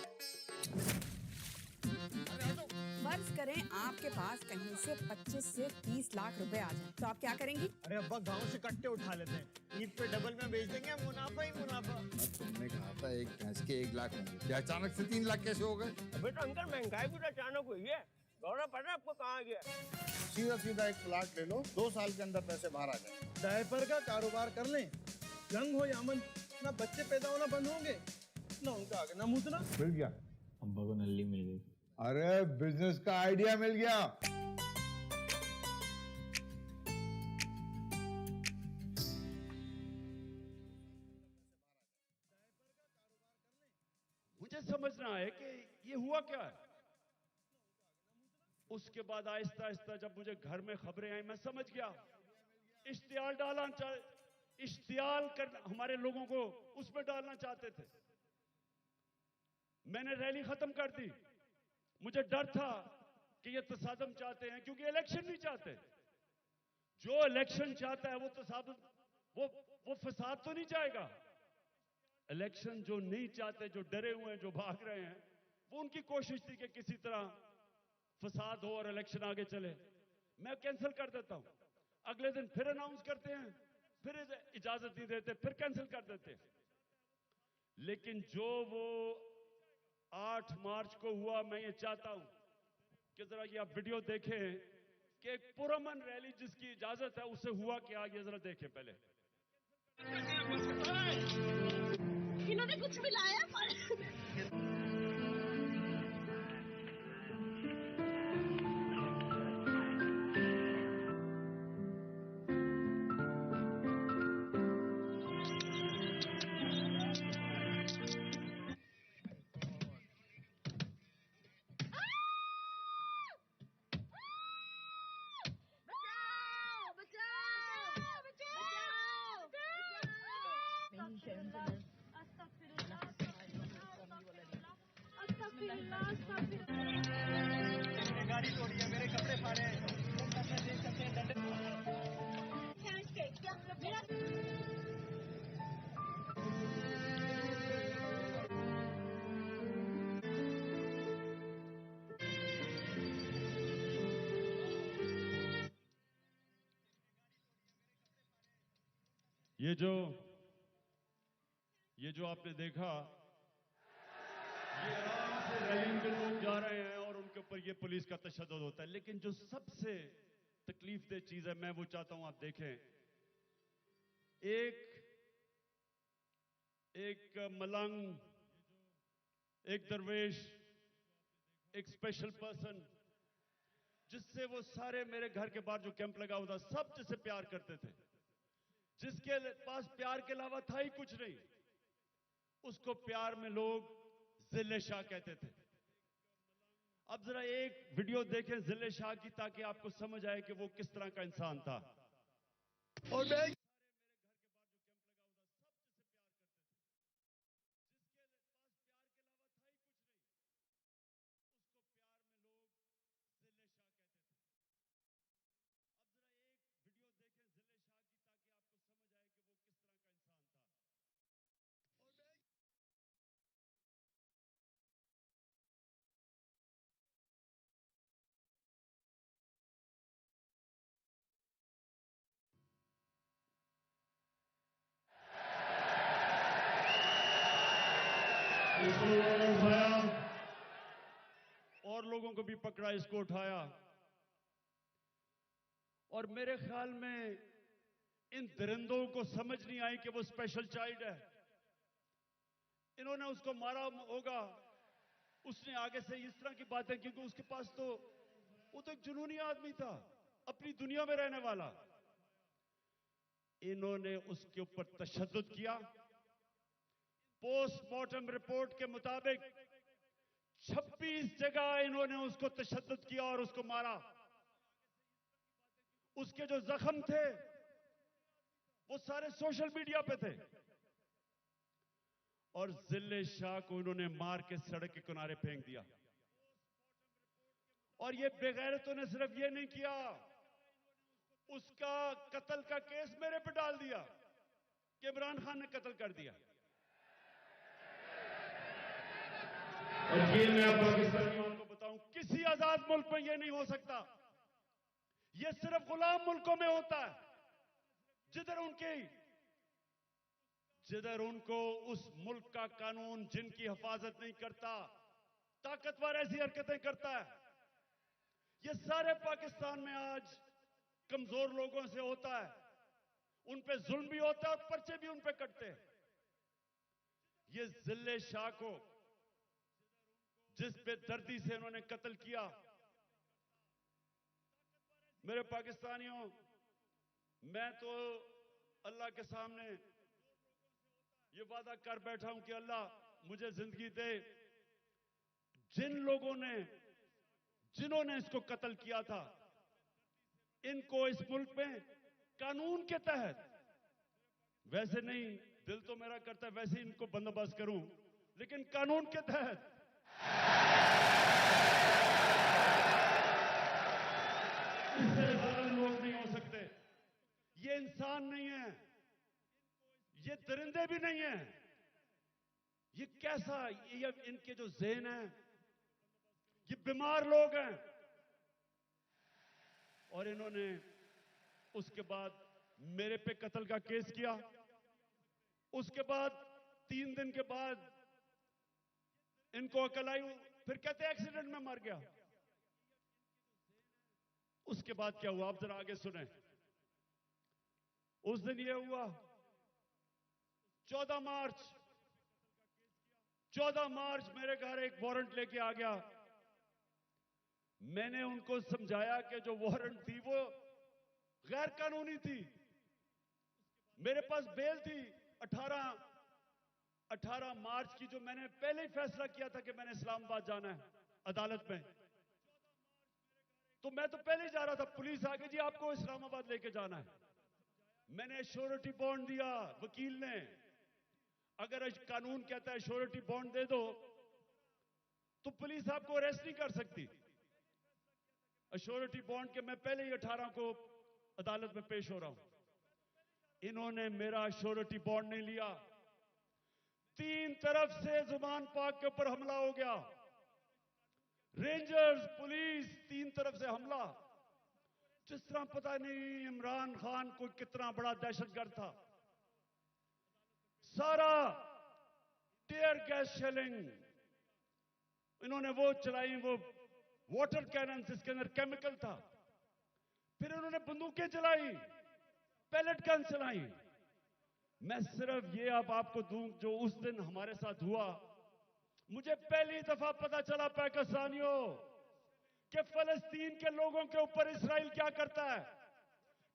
फर्ज करें आपके पास कहीं से 25 से 30 लाख रुपए आ जाए तो आप क्या करेंगी? अरे अब्बा गांव से कट्टे उठा लेते हैं, ईद पे डबल में बेच देंगे, मुनाफा ही मुनाफा। तुमने कहा था एक भैंस के 1 लाख होंगे, क्या अचानक से 3 लाख कैसे हो गए? अबे तो अंकल महंगाई भी तो अचानक हुई है। गौरव पता है आपको कहाँ गया? सीधा सीधा एक प्लाट ले लो, 2 साल के अंदर पैसे बाहर आ जाए। डायपर का कारोबार कर लें, जंग हो यामन, ना बच्चे पैदा होना बंद होंगे, ना उनका आगे ना मुझना। मिल गया, अब्बा को नल्ली मिल गई। अरे बिजनेस का आइडिया मिल गया। मुझे समझना है कि ये हुआ क्या है। उसके बाद आहिस्ता आहिस्ता जब मुझे घर में खबरें आई, मैं समझ गया। इश्तिहार डालना इश्तिहार कर हमारे लोगों को उसमें डालना चाहते थे। मैंने रैली खत्म कर दी। मुझे डर था कि ये तसादम चाहते हैं, क्योंकि इलेक्शन नहीं चाहते। जो इलेक्शन चाहता है वो तसादम, वो फसाद तो नहीं चाहेगा। इलेक्शन जो नहीं चाहते, जो डरे हुए हैं, जो भाग रहे हैं, वो उनकी कोशिश थी कि किसी तरह फसाद हो और इलेक्शन आगे चले। मैं कैंसिल कर देता हूं, अगले दिन फिर अनाउंस करते हैं, फिर इजाजत नहीं देते, फिर कैंसिल कर देते हैं। लेकिन जो वो 8 मार्च को हुआ, मैं ये चाहता हूं कि जरा ये आप वीडियो देखें कि एक पुरअमन रैली जिसकी इजाजत है, उससे हुआ क्या, ये जरा देखें पहले। इन्होंने कुछ मिलाया पर गाड़ी तोड़ी है, मेरे कपड़े फाड़े हैं। ये जो आपने देखा, ये आराम से रैली में लोग जा रहे हैं और उनके ऊपर ये पुलिस का तशद्दुद होता है। लेकिन जो सबसे तकलीफदेह चीज है, मैं वो चाहता हूं आप देखें। एक मलंग, एक दरवेश, एक स्पेशल पर्सन, जिससे वो सारे मेरे घर के बाहर जो कैंप लगा हुआ था, सब जिससे प्यार करते थे, जिसके पास प्यार के अलावा था ही कुछ नहीं, उसको प्यार में लोग जिले शाह कहते थे। अब जरा एक वीडियो देखें जिले शाह की, ताकि आपको समझ आए कि वो किस तरह का इंसान था। और मैं और लोगों को भी पकड़ा, इसको उठाया। और मेरे ख्याल में इन दरिंदों को समझ नहीं आई कि वो स्पेशल चाइल्ड है। इन्होंने उसको मारा होगा, उसने आगे से इस तरह की बातें, क्योंकि उसके पास तो वो तो एक जुनूनी आदमी था, अपनी दुनिया में रहने वाला। इन्होंने उसके ऊपर तशद्दुद किया। पोस्टमार्टम रिपोर्ट के मुताबिक 26 जगह इन्होंने उसको तशद्दुद किया और उसको मारा। उसके जो जख्म थे वो सारे सोशल मीडिया पे थे। और जिले शाह को इन्होंने मार के सड़क के किनारे फेंक दिया। और ये बेगैरतों ने सिर्फ ये नहीं किया, उसका कत्ल का केस मेरे पे डाल दिया कि इमरान खान ने कत्ल कर दिया। और ये मैं पाकिस्तानियों को बताऊं, किसी आजाद मुल्क में ये नहीं हो सकता। ये सिर्फ गुलाम मुल्कों में होता है, जिधर उनको उस मुल्क का कानून जिनकी हिफाजत नहीं करता, ताकतवर ऐसी हरकतें करता है। ये सारे पाकिस्तान में आज कमजोर लोगों से होता है, उन पे जुल्म भी होता है और पर्चे भी उन पे कटते हैं। ये जिले शाह को जिस बेदर्दी से इन्होंने कत्ल किया, मेरे पाकिस्तानियों, मैं तो अल्लाह के सामने ये वादा कर बैठा हूं कि अल्लाह मुझे जिंदगी दे, जिन्होंने इसको कत्ल किया था, इनको इस मुल्क में कानून के तहत, वैसे नहीं, दिल तो मेरा करता है वैसे ही इनको बंदोबस्त करूं, लेकिन कानून के तहत इससे ज्यादा लोग नहीं हो सकते। ये इंसान नहीं है, ये दरिंदे भी नहीं है। ये कैसा, ये इनके जो ज़हन है, ये बीमार लोग हैं। और इन्होंने उसके बाद मेरे पे कत्ल का केस किया। उसके बाद 3 दिन के बाद इनको अकल आई, फिर कहते एक्सीडेंट में मर गया। उसके बाद क्या हुआ, आप जरा आगे सुने। उस दिन यह हुआ 14 मार्च मेरे घर एक वारंट लेके आ गया। मैंने उनको समझाया कि जो वारंट थी वो गैर कानूनी थी। मेरे पास बेल थी 18 मार्च की, जो मैंने पहले ही फैसला किया था कि मैंने इस्लामाबाद जाना है अदालत में। तो मैं तो पहले ही जा रहा था, पुलिस आ गई, जी आपको इस्लामाबाद लेके जाना है। मैंने श्योरिटी बॉन्ड दिया वकील ने। अगर कानून कहता है श्योरिटी बॉन्ड दे दो तो पुलिस आपको अरेस्ट नहीं कर सकती। श्योरिटी बॉन्ड के मैं पहले ही 18 को अदालत में पेश हो रहा हूं। इन्होंने मेरा श्योरिटी बॉन्ड नहीं लिया। 3 तरफ से जुबान पाक के ऊपर हमला हो गया। रेंजर्स, पुलिस, 3 तरफ से हमला। जिस तरह पता नहीं इमरान खान को कितना बड़ा दहशतगर्द था। सारा टीयर गैस शेलिंग इन्होंने वो चलाई, वो वाटर कैनन जिसके अंदर केमिकल था। फिर इन्होंने बंदूकें चलाई, पैलेट गन चलाई। मैं सिर्फ ये अब आपको दूं, जो उस दिन हमारे साथ हुआ, मुझे पहली दफा पता चला पाकिस्तानियों कि फलस्तीन के लोगों के ऊपर इजराइल क्या करता है,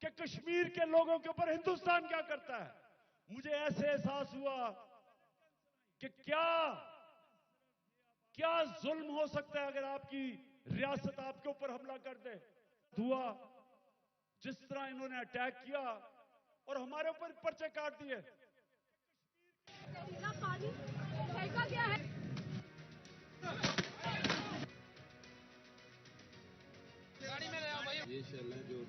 कि कश्मीर के लोगों के ऊपर हिंदुस्तान क्या करता है। मुझे ऐसे एहसास हुआ कि क्या जुल्म हो सकता है अगर आपकी रियासत आपके ऊपर हमला कर दे। हुआ जिस तरह इन्होंने अटैक किया और हमारे ऊपर पर्चे काट दिए। पानी फेंका गया है। गाड़ी में ले आओ भाई। ये शेल है जो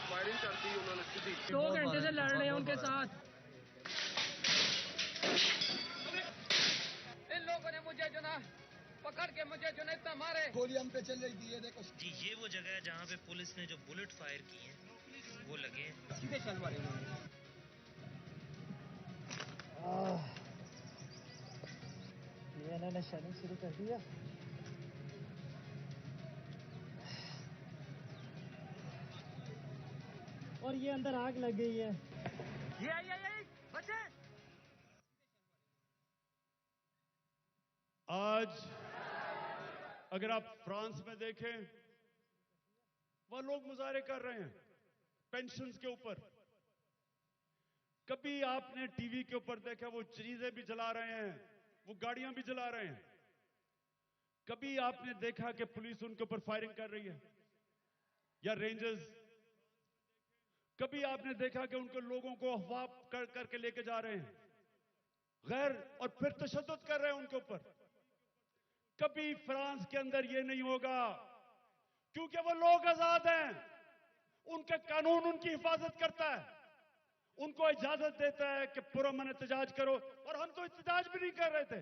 फायरिंग कर दी उन्होंने सीधी। 2 घंटे से लड़ रहे हैं उनके साथ। इन लोगों ने मुझे जो ना पकड़ के मुझे जो ना इतना मारे। गोली हम पे चल रही थी, ये देखो जी। ये वो जगह है जहाँ पे पुलिस ने जो बुलेट फायर की हैं वो लगे हैं। सीधे चल मारे ये इन्होंने शेलिंग शुरू कर दिया। और ये अंदर आग लग गई है। ये बचे। आज अगर आप फ्रांस में देखें, वहां लोग मुजाहरे कर रहे हैं पेंशन्स के ऊपर। कभी आपने टीवी के ऊपर देखा वो चीजें भी जला रहे हैं, वो गाड़ियां भी जला रहे हैं। कभी आपने देखा कि पुलिस उनके ऊपर फायरिंग कर रही है या रेंजर्स? कभी आपने देखा कि उनको लोगों को अगवा करके लेके जा रहे हैं? गैर और फिर तशद्दुद कर रहे हैं उनके ऊपर। कभी फ्रांस के अंदर यह नहीं होगा, क्योंकि वो लोग आजाद हैं, उनके कानून उनकी हिफाजत करता है, उनको इजाजत देता है कि पुरअमन एहतजाज करो। और हम तो एहतजाज भी नहीं कर रहे थे।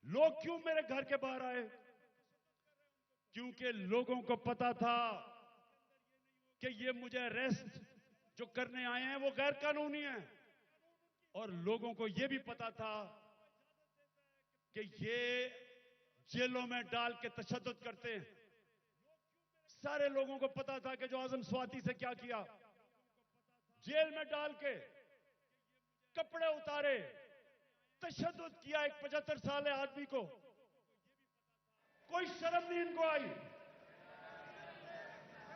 लोग क्यों मेरे घर के बाहर आए? क्योंकि लोगों को पता था कि ये मुझे अरेस्ट जो करने आए हैं वो गैर कानूनी है, और लोगों को यह भी पता था कि ये जेलों में डाल के तशद्दुद करते हैं। सारे लोगों को पता था कि जो आजम स्वाति से क्या किया, जेल में डाल के कपड़े उतारे, तशद्दुद किया एक 75 साल आदमी को। कोई शर्म नहीं इनको आई।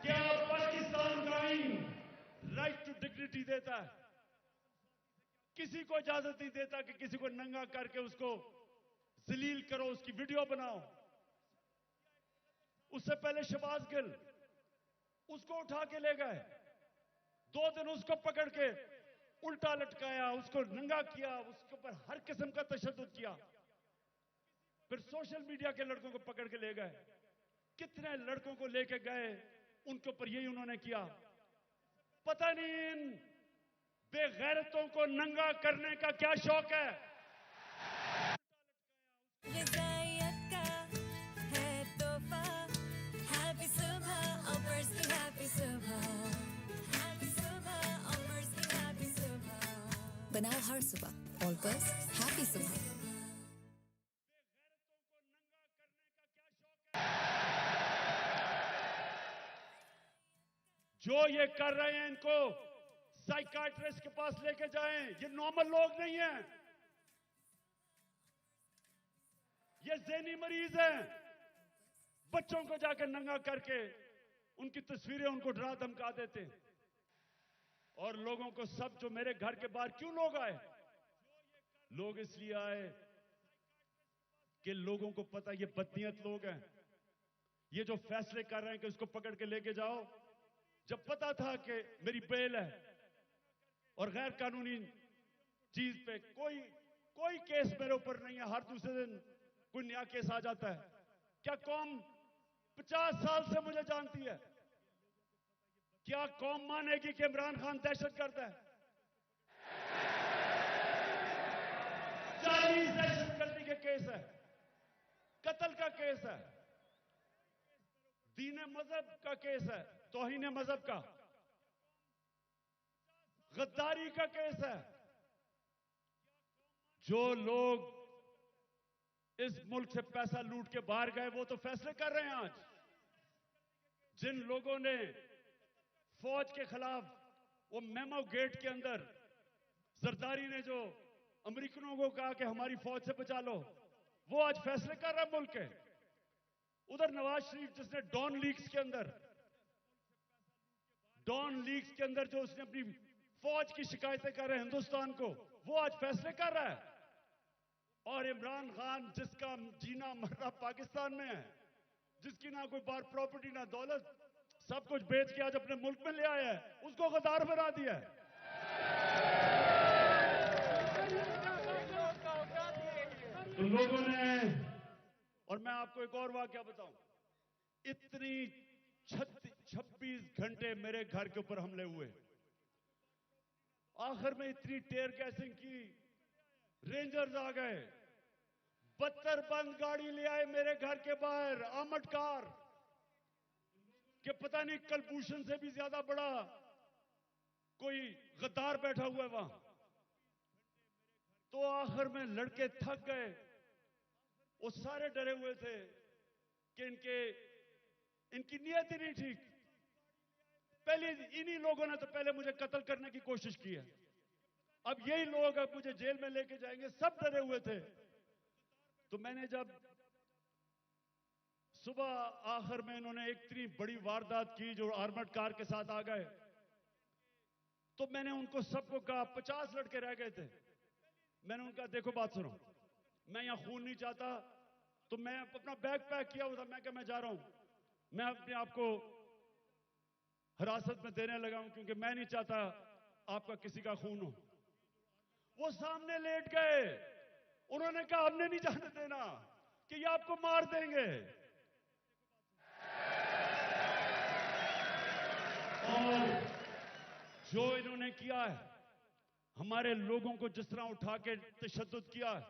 क्या पाकिस्तान का आईन राइट टू डिग्निटी देता है? किसी को इजाजत नहीं देता कि किसी को नंगा करके उसको जलील करो, उसकी वीडियो बनाओ। उससे पहले शहबाज गिल, उसको उठा के ले गए, 2 दिन उसको पकड़ के उल्टा लटकाया, उसको नंगा किया, उसके ऊपर हर किस्म का तशद्दुद किया। फिर सोशल मीडिया के लड़कों को पकड़ के ले गए। कितने लड़कों को लेके गए, उनके ऊपर यही उन्होंने किया। पता नहीं इन बेगैरतों को नंगा करने का क्या शौक है। विदायत का है तोहफा, हैप्पी सुबह ऑफर्स की हैप्पी सुबह, हैप्पी सुबह ऑफर्स की हैप्पी सुबह। बनाओ हर सुबह ऑफर्स हैप्पी सुबह। जो ये कर रहे हैं इनको साइकाट्रिस्ट के पास लेके जाएं। ये नॉर्मल लोग नहीं हैं, ये ज़हनी मरीज हैं। बच्चों को जाकर नंगा करके उनकी तस्वीरें उनको डरा धमका देते हैं। और लोगों को सब जो मेरे घर के बाहर क्यों लोग आए? लोग इसलिए आए कि लोगों को पता ये बदनीयत लोग हैं। ये जो फैसले कर रहे हैं कि उसको पकड़ के लेके जाओ, जब पता था कि मेरी बेल है और गैर कानूनी चीज पे कोई केस मेरे ऊपर नहीं है, हर दूसरे दिन कोई नया केस आ जाता है। क्या कौम 50 साल से मुझे जानती है? क्या कौम मानेगी कि इमरान खान दहशतगर्द है? 40 दहशतगर्दी के केस है, कत्ल का केस है, दीन मजहब का केस है, तौहीन मजहब का, गद्दारी का केस है। जो लोग इस मुल्क से पैसा लूट के बाहर गए वो तो फैसले कर रहे हैं आज। जिन लोगों ने फौज के खिलाफ वो मेमो गेट के अंदर जरदारी ने जो अमेरिकनों को कहा कि हमारी फौज से बचा लो, वो आज फैसले कर रहा है मुल्क के। उधर नवाज शरीफ जिसने डॉन लीग्स के अंदर जो उसने अपनी फौज की शिकायतें कर रहे हैं हिंदुस्तान को, वो आज फैसले कर रहा है। और इमरान खान जिसका जीना मरना पाकिस्तान में है, जिसकी ना कोई बार प्रॉपर्टी ना दौलत, सब कुछ बेच के आज अपने मुल्क में ले आया है, उसको गद्दार बना दिया है। तो लोगों ने, और मैं आपको एक और वाकया बताऊं, इतनी 26 घंटे मेरे घर के ऊपर हमले हुए, आखिर में इतनी टेयर गैसिंग की, रेंजर्स आ गए, 72 बंद गाड़ी ले आए मेरे घर के बाहर, आर्मड कार, कि पता नहीं कलभूषण से भी ज्यादा बड़ा कोई गद्दार बैठा हुआ है वहां। तो आखिर में लड़के थक गए, वो सारे डरे हुए थे कि इनकी नीयत ही नहीं ठीक। पहले इन्हीं लोगों ने तो पहले मुझे कत्ल करने की कोशिश की है, अब यही लोग अब मुझे जेल में लेके जाएंगे। सब डरे हुए थे। तो मैंने जब सुबह आखिर में इन्होंने एक इतनी बड़ी वारदात की जो आर्मर्ड कार के साथ आ गए, तो मैंने उनको सबको कहा, 50 लड़के रह गए थे, मैंने उनका देखो बात सुनो, मैं यहां खून नहीं चाहता। तो मैं अपना बैग पैक किया हुआ था, मैं क्या मैं जा रहा हूं, मैं अपने आप को हिरासत में देने लगा हूं, क्योंकि मैं नहीं चाहता आपका किसी का खून हो। वो सामने लेट गए। उन्होंने कहा हमने नहीं जाने देना कि ये आपको मार देंगे। और जो इन्होंने किया है, हमारे लोगों को जिस तरह उठा के तशद्दुद किया है,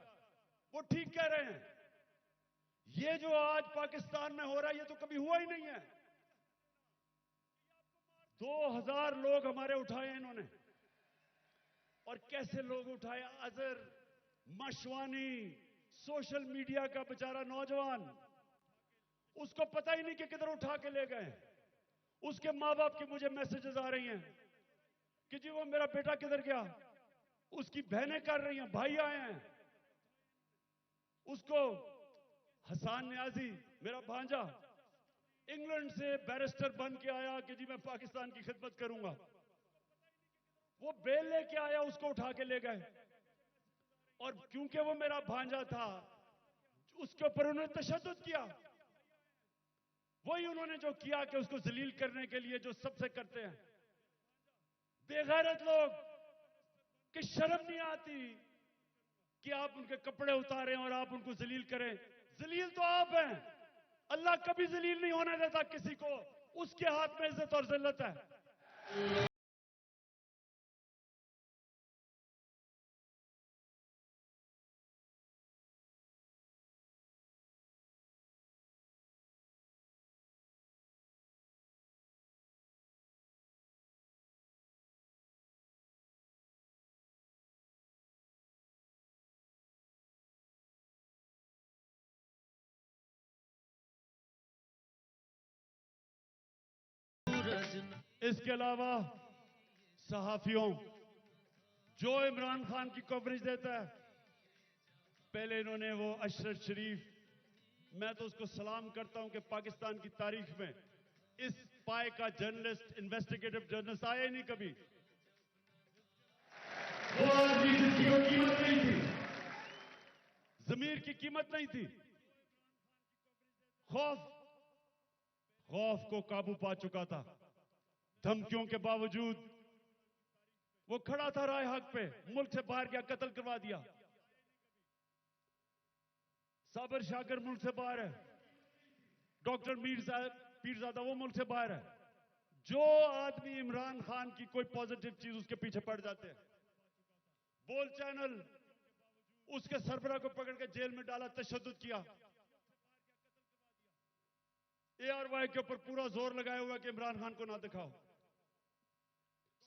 वो ठीक कह रहे हैं। ये जो आज पाकिस्तान में हो रहा है, ये तो कभी हुआ ही नहीं है। 2000 लोग हमारे उठाए इन्होंने। और कैसे लोग उठाए? अजहर, मशवानी, सोशल मीडिया का बेचारा नौजवान, उसको पता ही नहीं कि किधर उठा के ले गए। उसके मां बाप की मुझे मैसेजेस आ रही हैं कि जी वो मेरा बेटा किधर गया। उसकी बहनें कर रही हैं, भाई आए हैं। उसको हसान न्याजी, मेरा भांजा, इंग्लैंड से बैरिस्टर बन के आया कि जी मैं पाकिस्तान की खिदमत करूंगा। वो बेल लेके आया, उसको उठा के ले गए। और क्योंकि वो मेरा भांजा था, उसके ऊपर उन्होंने तशद्दुद किया। वही उन्होंने जो किया कि उसको जलील करने के लिए जो सबसे करते हैं बेगैरत लोग, कि शर्म नहीं आती कि आप उनके कपड़े उतारें और आप उनको जलील करें। जलील तो आप हैं। अल्लाह कभी जलील नहीं होने देता किसी को। उसके हाथ में इज्जत और जिल्लत है। इसके अलावा सहाफियों, जो इमरान खान की कवरेज देता है, पहले इन्होंने वो अशरफ शरीफ, मैं तो उसको सलाम करता हूं कि पाकिस्तान की तारीख में इस पाए का जर्नलिस्ट, इन्वेस्टिगेटिव जर्नलिस्ट आया ही नहीं कभी। वो आदमी जिसकी कोई कीमत नहीं थी, जमीर की कीमत नहीं थी। खौफ को काबू पा चुका था। धमकियों के बावजूद वो खड़ा था राय हक पे। मुल्क से बाहर गया, कत्ल करवा दिया। साबर शाकर मुल्क से बाहर है। डॉक्टर पीरजादा वो मुल्क से बाहर है। जो आदमी इमरान खान की कोई पॉजिटिव चीज, उसके पीछे पड़ जाते हैं। बोल चैनल, उसके सरबराह को पकड़ के जेल में डाला, तशद्दुद किया। ARY के ऊपर पूरा जोर लगाया हुआ कि इमरान खान को ना दिखाओ।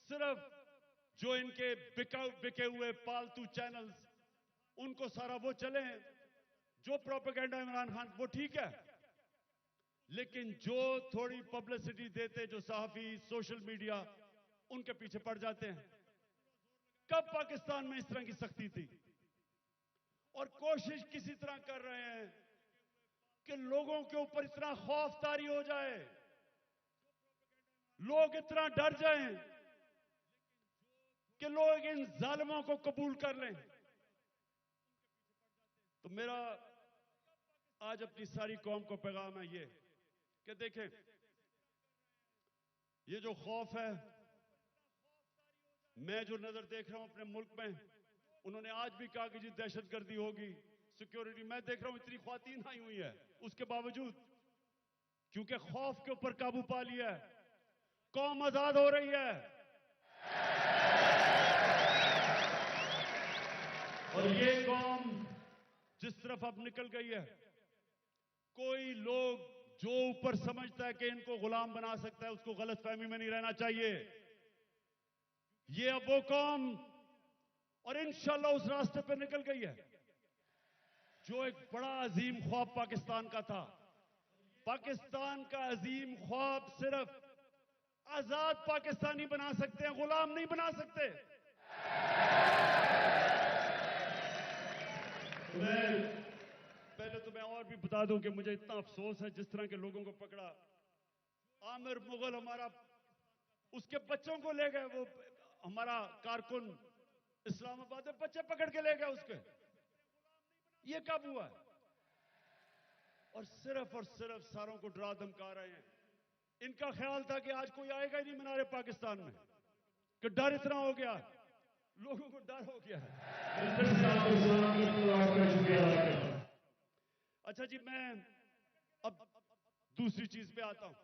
सिर्फ जो इनके बिके हुए पालतू चैनल्स, उनको सारा वो चले, जो प्रोपेगेंडा इमरान खान, वो ठीक है। लेकिन जो थोड़ी पब्लिसिटी देते, जो सहाफी, सोशल मीडिया, उनके पीछे पड़ जाते हैं। कब पाकिस्तान में इस तरह की सख्ती थी? और कोशिश किसी तरह कर रहे हैं कि लोगों के ऊपर इतना खौफ तारी हो जाए, लोग इतना डर जाएं कि लोग इन जालिमों को कबूल कर लें। तो मेरा आज अपनी सारी कौम को पैगाम है ये कि देखें, ये जो खौफ है, मैं जो नजर देख रहा हूं अपने मुल्क में, उन्होंने आज भी कहा कि जी दहशतगर्दी होगी, सिक्योरिटी। मैं देख रहा हूं इतनी ख्वातीन आई हुई है, उसके बावजूद, क्योंकि खौफ के ऊपर काबू पा लिया है, कौम आजाद हो रही है। और ये कौम जिस तरफ अब निकल गई है, कोई लोग जो ऊपर समझता है कि इनको गुलाम बना सकता है, उसको गलतफहमी में नहीं रहना चाहिए। ये अब वो कौम, और इंशाल्लाह उस रास्ते पर निकल गई है जो एक बड़ा अजीम ख्वाब पाकिस्तान का था। पाकिस्तान का अजीम ख्वाब सिर्फ आजाद पाकिस्तानी बना सकते हैं, गुलाम नहीं बना सकते। पहले तो मैं और भी बता दूं कि मुझे इतना अफसोस है जिस तरह के लोगों को पकड़ा। आमिर मुगल हमारा, उसके बच्चों को ले गए, वो हमारा कारकुन इस्लामाबाद में बच्चे पकड़ के ले गए उसके। ये कब हुआ? और सिर्फ सारों को डरा धमका रहे हैं। इनका ख्याल था कि आज कोई आएगा ही नहीं मीनारे पाकिस्तान में, कि डर इतना हो गया। लोगों को डर हो गया है। अच्छा जी, मैं अब दूसरी चीज पे आता हूं।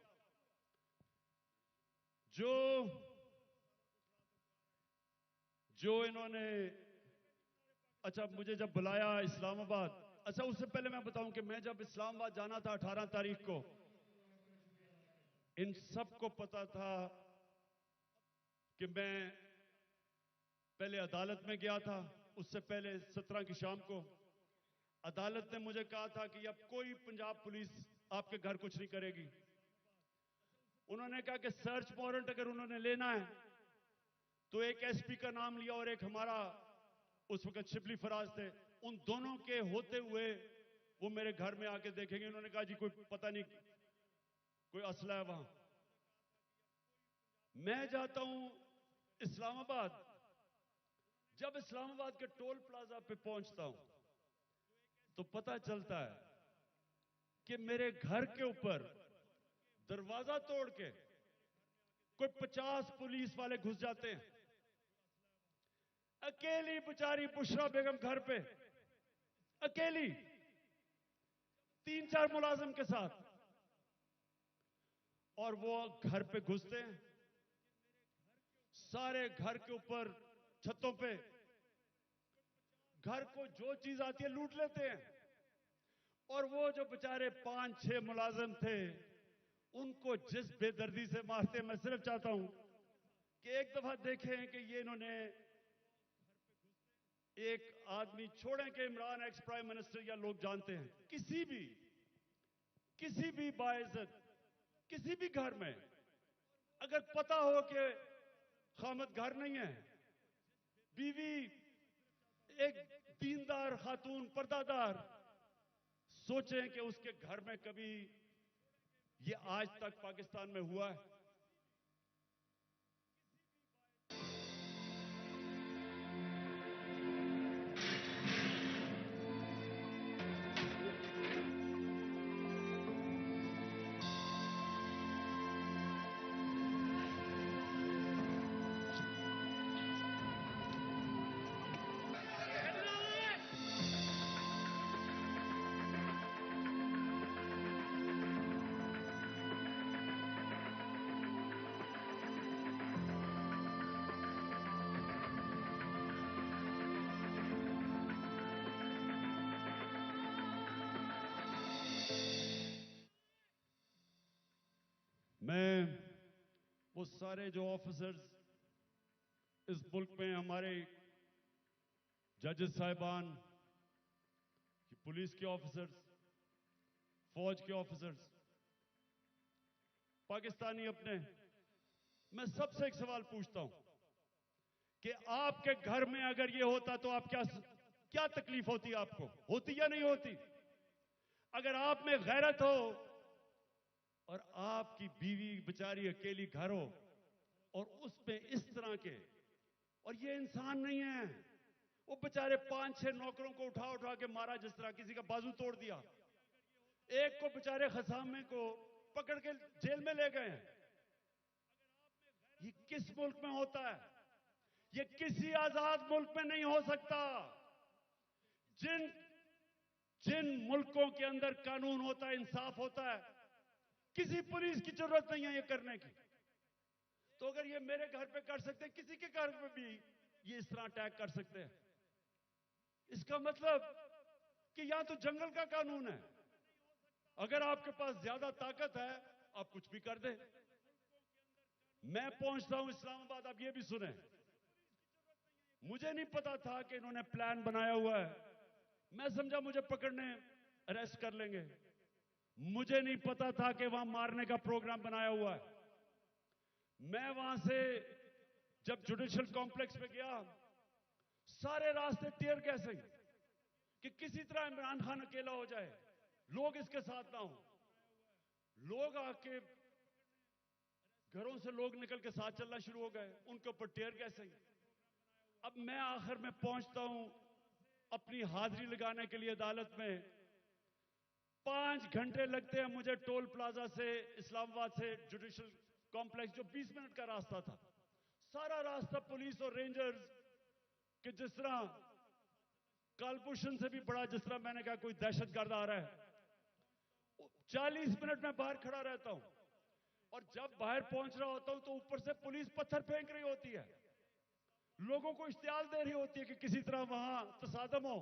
जो इन्होंने, अच्छा मुझे जब बुलाया इस्लामाबाद, अच्छा उससे पहले मैं बताऊं कि मैं जब इस्लामाबाद जाना था 18 तारीख को, इन सबको पता था कि मैं पहले अदालत में गया था। उससे पहले 17 की शाम को अदालत ने मुझे कहा था कि अब कोई पंजाब पुलिस आपके घर कुछ नहीं करेगी। उन्होंने कहा कि सर्च वारंट अगर उन्होंने लेना है तो एक एसपी का नाम लिया और एक हमारा उस वक्त शिबली फराज थे, उन दोनों के होते हुए वो मेरे घर में आके देखेंगे। उन्होंने कहा जी कोई पता नहीं कोई असला है वहां। मैं जाता हूं इस्लामाबाद। जब इस्लामाबाद के टोल प्लाजा पे पहुंचता हूं तो पता चलता है कि मेरे घर के ऊपर दरवाजा तोड़ के कोई 50 पुलिस वाले घुस जाते हैं। अकेली बेचारी बुशरा बेगम घर पे, अकेली 3-4 मुलाजिम के साथ, और वो घर पे घुसते हैं, सारे घर के ऊपर छतों पे घर को जो चीज आती है लूट लेते हैं। और वो जो बेचारे 5-6 मुलाजिम थे उनको जिस बेदर्दी से मारते, मैं सिर्फ चाहता हूं कि एक दफा देखें कि ये इन्होंने एक आदमी छोड़ें कि इमरान एक्स प्राइम मिनिस्टर या लोग जानते हैं, किसी भी बाइज्जत किसी भी घर में अगर पता हो कि खामद घर नहीं है, बीवी एक दीनदार खातून पर्दादार, सोचें कि उसके घर में कभी ये आज तक पाकिस्तान में हुआ है? मैं वो सारे जो ऑफिसर्स इस मुल्क में, हमारे जजेस साहिबान, पुलिस के ऑफिसर्स, फौज के ऑफिसर्स, पाकिस्तानी अपने, मैं सबसे एक सवाल पूछता हूं कि आपके घर में अगर ये होता तो आप क्या तकलीफ होती? आपको होती या नहीं होती? अगर आप में गैरत हो और आपकी बीवी बेचारी अकेली घर हो और उसमें इस तरह के, और ये इंसान नहीं है, वो बेचारे 5-6 नौकरों को उठा उठा के मारा, जिस तरह किसी का बाजू तोड़ दिया, एक को बेचारे खसामे को पकड़ के जेल में ले गए हैं। ये किस मुल्क में होता है? ये किसी आजाद मुल्क में नहीं हो सकता। जिन मुल्कों के अंदर कानून होता है, इंसाफ होता है, किसी पुलिस की जरूरत नहीं है ये करने की। तो अगर ये मेरे घर पे कर सकते हैं, किसी के घर पे भी ये इस तरह अटैक कर सकते हैं। इसका मतलब कि या तो जंगल का कानून है, अगर आपके पास ज्यादा ताकत है आप कुछ भी कर दें। मैं पहुंचता हूं इस्लामाबाद, आप ये भी सुने, मुझे नहीं पता था कि इन्होंने प्लान बनाया हुआ है। मैं समझा मुझे पकड़ने अरेस्ट कर लेंगे, मुझे नहीं पता था कि वहां मारने का प्रोग्राम बनाया हुआ है। मैं वहां से जब जुडिशियल कॉम्प्लेक्स पे गया, सारे रास्ते टीयर गैसिंग कि किसी तरह इमरान खान अकेला हो जाए, लोग इसके साथ ना हो। लोग आके घरों से लोग निकल के साथ चलना शुरू हो गए, उनके ऊपर टीयर गैसिंग। अब मैं आखिर में पहुंचता हूं अपनी हाजिरी लगाने के लिए अदालत में। 5 घंटे लगते हैं मुझे टोल प्लाजा से, इस्लामाबाद से जुडिशियल कॉम्प्लेक्स, जो 20 मिनट का रास्ता था। सारा रास्ता पुलिस और रेंजर्स कि जिस तरह कालभूषण से भी बड़ा, जिस तरह मैंने कहा कोई दहशतगर्द आ रहा है, 40 मिनट में बाहर खड़ा रहता हूं और जब बाहर पहुंच रहा होता हूं तो ऊपर से पुलिस पत्थर फेंक रही होती है, लोगों को इश्तियाल दे रही होती है कि किसी तरह वहां तसादम हो,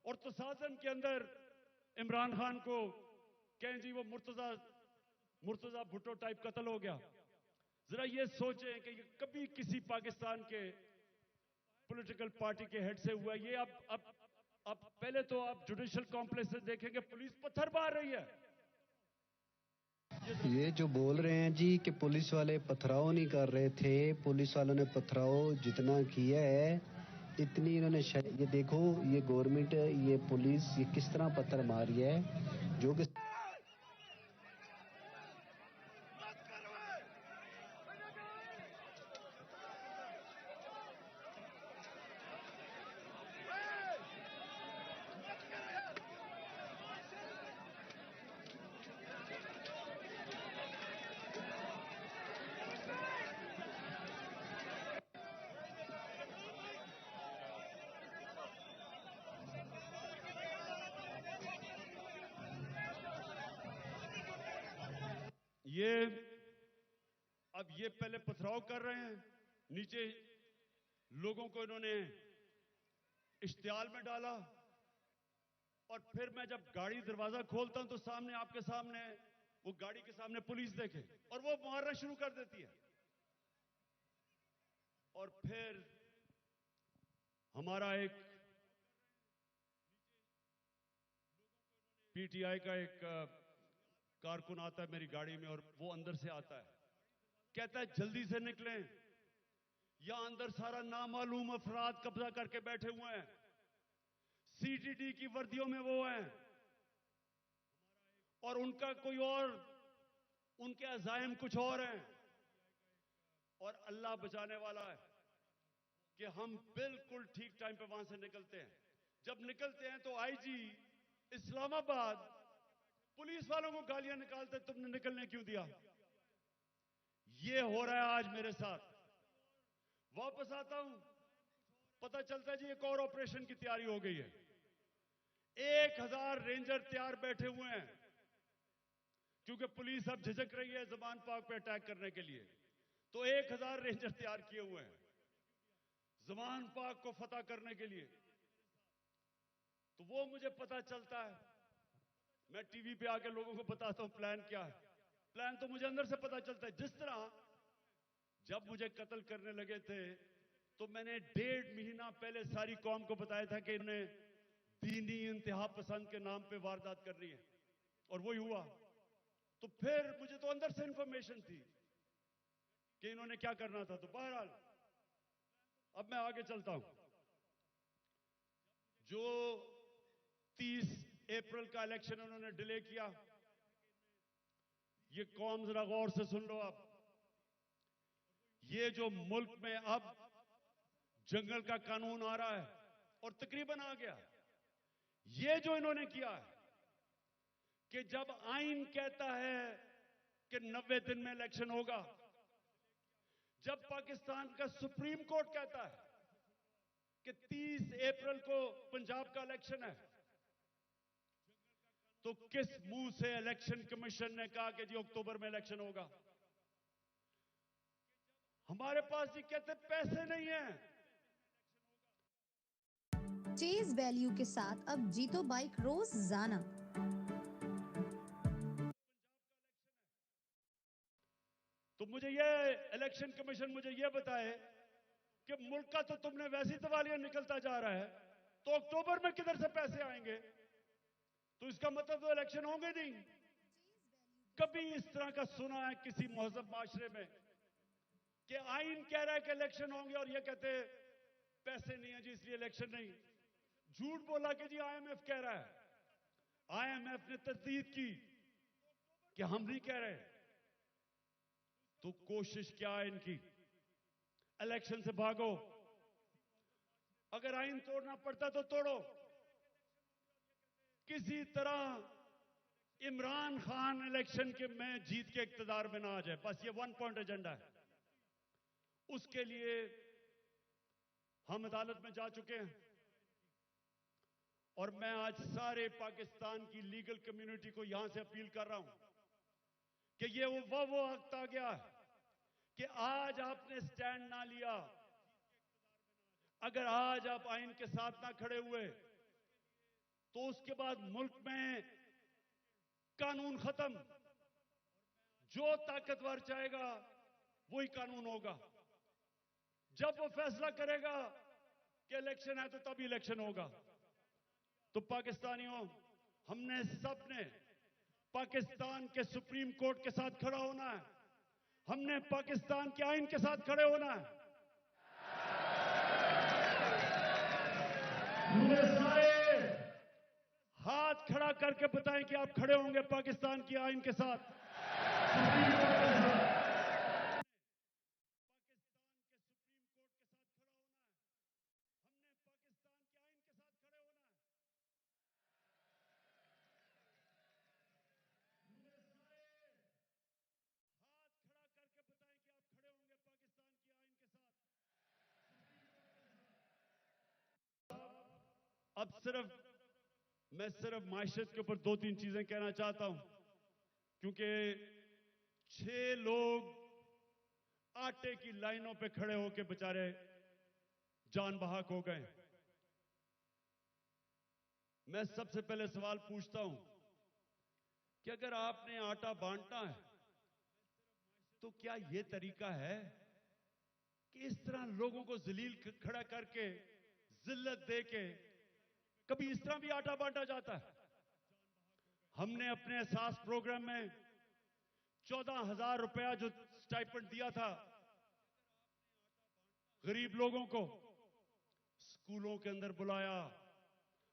और तसादम के अंदर इमरान खान को कहें जी वो मुर्तजा भुट्टो टाइप कत्ल हो गया। जरा ये सोचें कि ये कभी किसी पाकिस्तान के पॉलिटिकल पार्टी के हेड से हुआ। ये अब पहले तो आप जुडिशियल कॉम्प्लेक्स से देखेंगे पुलिस पत्थर मार रही है। ये जो बोल रहे हैं जी कि पुलिस वाले पथराव नहीं कर रहे थे, पुलिस वालों ने पथराव जितना किया है इतनी इन्होंने ये देखो, ये गवर्नमेंट, ये पुलिस, ये किस तरह पत्थर मारी है, जो कि अब ये पहले पथराव कर रहे हैं, नीचे लोगों को इन्होंने इश्तियाल में डाला, और फिर मैं जब गाड़ी दरवाजा खोलता हूं तो सामने, आपके सामने, वो गाड़ी के सामने पुलिस देखे और वो मारना शुरू कर देती है। और फिर हमारा एक पीटीआई का एक कारकुन आता है मेरी गाड़ी में, और वो अंदर से आता है, कहता है जल्दी से निकलें, यहां अंदर सारा नामालूम अफराद कब्जा करके बैठे हुए हैं, सीटीडी की वर्दियों में वो हैं, और उनका कोई और, उनके अज़ाइम कुछ और हैं, और अल्लाह बचाने वाला है कि हम बिल्कुल ठीक टाइम पे वहां से निकलते हैं। जब निकलते हैं तो आईजी इस्लामाबाद पुलिस वालों को गालियां निकालते, तुमने निकलने क्यों दिया। ये हो रहा है आज मेरे साथ। वापस आता हूं, पता चलता है जी एक और ऑपरेशन की तैयारी हो गई है। 1000 रेंजर तैयार बैठे हुए हैं, क्योंकि पुलिस अब झिझक रही है ज़मान पाक पे अटैक करने के लिए, तो 1000 रेंजर तैयार किए हुए हैं ज़मान पाक को फतह करने के लिए। तो वो मुझे पता चलता है, मैं टीवी पे आके लोगों को बताता हूं प्लान क्या है। प्लान तो मुझे अंदर से पता चलता है। जिस तरह जब मुझे कत्ल करने लगे थे तो मैंने 1.5 महीना पहले सारी कौम को बताया था कि इन्हें दीनी इंतहा पसंद के नाम पे वारदात करनी है, और वही हुआ। तो फिर मुझे तो अंदर से इंफॉर्मेशन थी कि इन्होंने क्या करना था। तो बहरहाल अब मैं आगे चलता हूं। जो 30 अप्रैल का इलेक्शन उन्होंने डिले किया, ये कौम जरा गौर से सुन लो। अब ये जो मुल्क में अब जंगल का कानून आ रहा है, और तकरीबन आ गया, ये जो इन्होंने किया है कि जब आइन कहता है कि 90 दिन में इलेक्शन होगा, जब पाकिस्तान का सुप्रीम कोर्ट कहता है कि 30 अप्रैल को पंजाब का इलेक्शन है, तो किस मुंह से इलेक्शन कमीशन ने कहा कि जी अक्टूबर में इलेक्शन होगा। हमारे पास जी कहते पैसे नहीं है। चेज वैल्यू के साथ अब जीतो बाइक रोजाना। तो मुझे ये इलेक्शन कमीशन मुझे ये बताए कि मुल्क का तो तुमने वैसी तवालिया निकलता जा रहा है, तो अक्टूबर में किधर से पैसे आएंगे। तो इसका मतलब तो इलेक्शन होंगे नहीं। कभी इस तरह का सुना है किसी महज़ब माशरे में कि आइन कह रहा है कि इलेक्शन होंगे और ये कहते पैसे नहीं है जी इसलिए इलेक्शन नहीं। झूठ बोला कि जी आईएमएफ कह रहा है। आईएमएफ ने तस्दीक की कि हम नहीं कह रहे। तो कोशिश क्या है इनकी, इलेक्शन से भागो। अगर आइन तोड़ना पड़ता तो तोड़ो, किसी तरह इमरान खान इलेक्शन के में जीत के इक्तदार में ना आ जाए, बस ये 1 पॉइंट एजेंडा है। उसके लिए हम अदालत में जा चुके हैं और मैं आज सारे पाकिस्तान की लीगल कम्युनिटी को यहां से अपील कर रहा हूं कि ये वो वक्त आ गया कि आज आपने स्टैंड ना लिया, अगर आज आप आइन के साथ ना खड़े हुए तो उसके बाद मुल्क में कानून खत्म। जो ताकतवर चाहेगा वही कानून होगा। जब वो फैसला करेगा कि इलेक्शन है तो तब इलेक्शन होगा। तो पाकिस्तानियों, हमने सबने पाकिस्तान के सुप्रीम कोर्ट के साथ खड़ा होना है, हमने पाकिस्तान के आइन के साथ खड़े होना है। मुझे सारे हाथ खड़ा करके बताएं कि आप खड़े होंगे पाकिस्तान की आइन के साथ, सुप्रीम कोर्ट के साथ। पाकिस्तान के सुप्रीम कोर्ट के साथ खड़ा होना है, हमने पाकिस्तान के आइन के साथ खड़े होना है। मुझे सारे हाथ खड़ा करके बताएं कि आप खड़े होंगे पाकिस्तान की आइन के साथ, अब मैं सिर्फ माइशत के ऊपर 2-3 चीजें कहना चाहता हूं, क्योंकि 6 लोग आटे की लाइनों पे खड़े होकर बेचारे जान बहाक हो गए। मैं सबसे पहले सवाल पूछता हूं कि अगर आपने आटा बांटना है तो क्या यह तरीका है कि इस तरह लोगों को जलील खड़ा करके, जिल्लत देके कभी इस तरह भी आटा बांटा जाता है? हमने अपने एहसास प्रोग्राम में 14,000 रुपया जो स्टाइपेंड दिया था गरीब लोगों को, स्कूलों के अंदर बुलाया,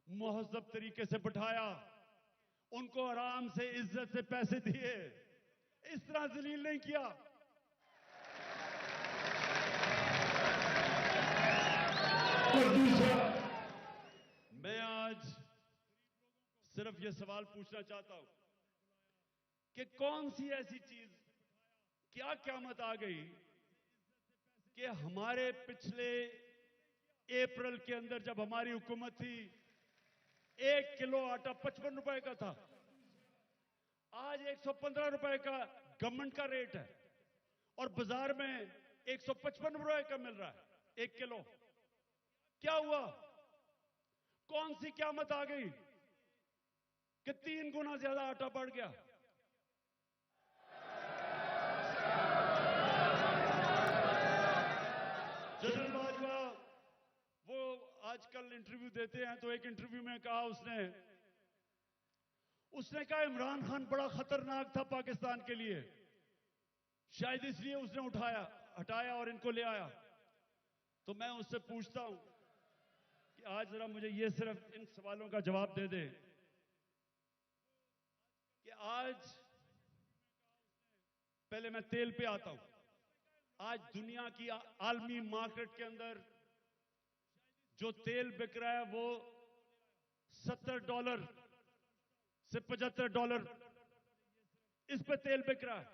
मुहज़्ज़ब तरीके से बिठाया, उनको आराम से इज्जत से पैसे दिए, इस तरह जलील नहीं किया। और दूसरा, मैं आज सिर्फ यह सवाल पूछना चाहता हूं कि कौन सी ऐसी चीज, क्या क़यामत आ गई कि हमारे पिछले अप्रैल के अंदर जब हमारी हुकूमत थी 1 किलो आटा 55 रुपए का था, आज 115 रुपए का गवर्नमेंट का रेट है और बाजार में 155 रुपए का मिल रहा है 1 किलो। क्या हुआ? कौन सी क़यामत आ गई कि 3 गुना ज्यादा आटा बढ़ गया? जनरल बाजवा वो आजकल इंटरव्यू देते हैं, तो एक इंटरव्यू में कहा उसने कहा इमरान खान बड़ा खतरनाक था पाकिस्तान के लिए, शायद इसलिए उसने हटाया और इनको ले आया। तो मैं उससे पूछता हूं कि आज जरा मुझे ये सिर्फ इन सवालों का जवाब दे दे कि आज, पहले मैं तेल पे आता हूं, आज दुनिया की आलमी मार्केट के अंदर जो तेल बिक रहा है वो $70 से $75 इस पे तेल बिक रहा है।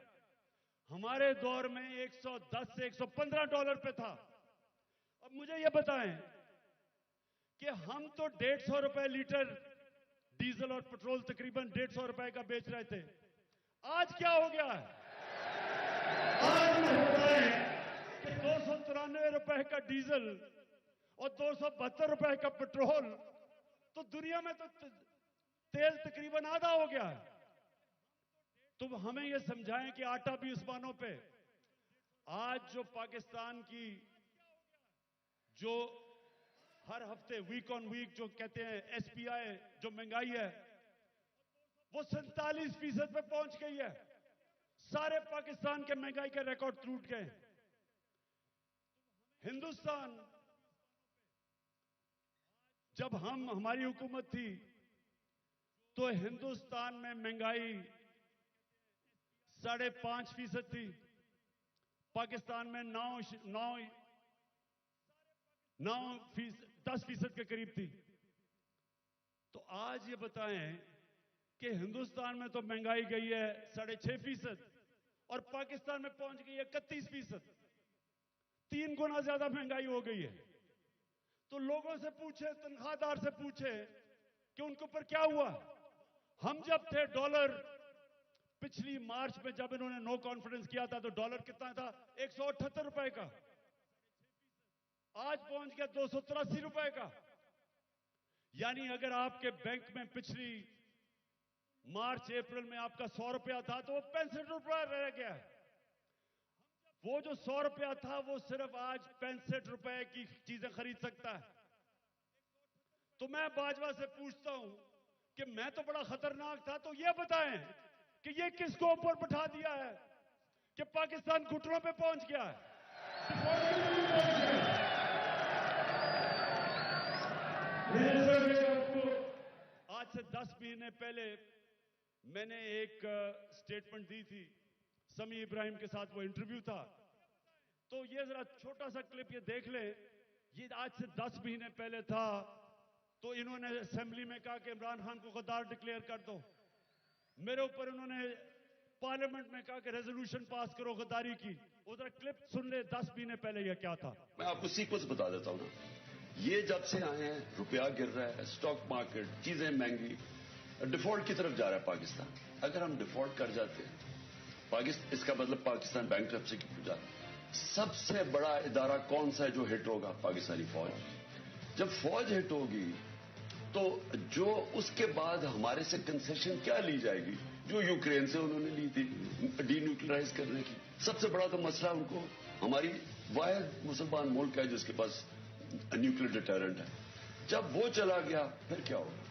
हमारे दौर में $110 से $115 पे था। अब मुझे यह बताएं कि हम तो 150 रुपए लीटर डीजल और पेट्रोल तकरीबन 150 रुपए का बेच रहे थे, आज क्या हो गया है? आज मुझे बताएं कि 293 रुपए का डीजल और 272 रुपए का पेट्रोल, तो दुनिया में तो तेल तकरीबन आधा हो गया है। तो हमें यह समझाएं कि आटा भी उस मानों पे। आज जो पाकिस्तान की जो हर हफ्ते वीक ऑन वीक जो कहते हैं एसपीआई, जो महंगाई है वो 47% पे पहुंच गई है। सारे पाकिस्तान के महंगाई के रिकॉर्ड टूट गए। हिंदुस्तान, जब हमारी हुकूमत थी तो हिंदुस्तान में महंगाई 5.5% थी, पाकिस्तान में 10% के करीब थी। तो आज ये बताएं कि हिंदुस्तान में तो महंगाई गई है 6.5% और पाकिस्तान में पहुंच गई है 31%। 3 गुना ज्यादा महंगाई हो गई है। तो लोगों से पूछे, तनख्वाहदार से पूछे कि उनके ऊपर क्या हुआ। हम जब थे डॉलर, पिछली मार्च में जब इन्होंने नो कॉन्फिडेंस किया था तो डॉलर कितना था? 178 रुपए का। आज पहुंच गया 283 रुपए का। यानी अगर आपके बैंक में पिछली मार्च अप्रैल में आपका 100 रुपया था तो वो 65 रुपया रह गया। वो जो 100 रुपया था वो सिर्फ आज 65 रुपए की चीजें खरीद सकता है। तो मैं बाजवा से पूछता हूं कि मैं तो बड़ा खतरनाक था, तो ये बताएं कि ये किसको ऊपर बैठा दिया है कि पाकिस्तान घुटनों पे पहुंच गया है। आज से 10 महीने पहले मैंने एक स्टेटमेंट दी थी, समी इब्राहिम के साथ वो इंटरव्यू था। तो ये जरा छोटा सा क्लिप ये देख ले। ये आज से 10 महीने पहले था। तो इन्होंने असेंबली में कहा कि इमरान खान को गद्दार डिक्लेयर कर दो। मेरे ऊपर इन्होंने पार्लियामेंट में कहा कि रेजोल्यूशन पास करो गद्दारी की। उधर क्लिप सुन ले 10 महीने पहले ये क्या था। मैं आपको सीक्वेंस बता देता हूं ना। ये जब से आए हैं, रुपया गिर रहा है, स्टॉक मार्केट, चीजें महंगी, डिफॉल्ट की तरफ जा रहा है पाकिस्तान। अगर हम डिफॉल्ट कर जाते हैं पाकिस्तान, इसका मतलब पाकिस्तान बैंकरप्सी की जा रहा है। सबसे बड़ा इदारा कौन सा है जो हिट होगा? पाकिस्तानी फौज। जब फौज हिट होगी तो जो उसके बाद हमारे से कंसेशन क्या ली जाएगी? जो यूक्रेन से उन्होंने ली थी डीन्यूक्लियराइज करने की। सबसे बड़ा तो मसला उनको, हमारी वाहिद मुसलमान मुल्क है जिसके पास न्यूक्लियर डिटरेंट है। जब वो चला गया फिर क्या होगा?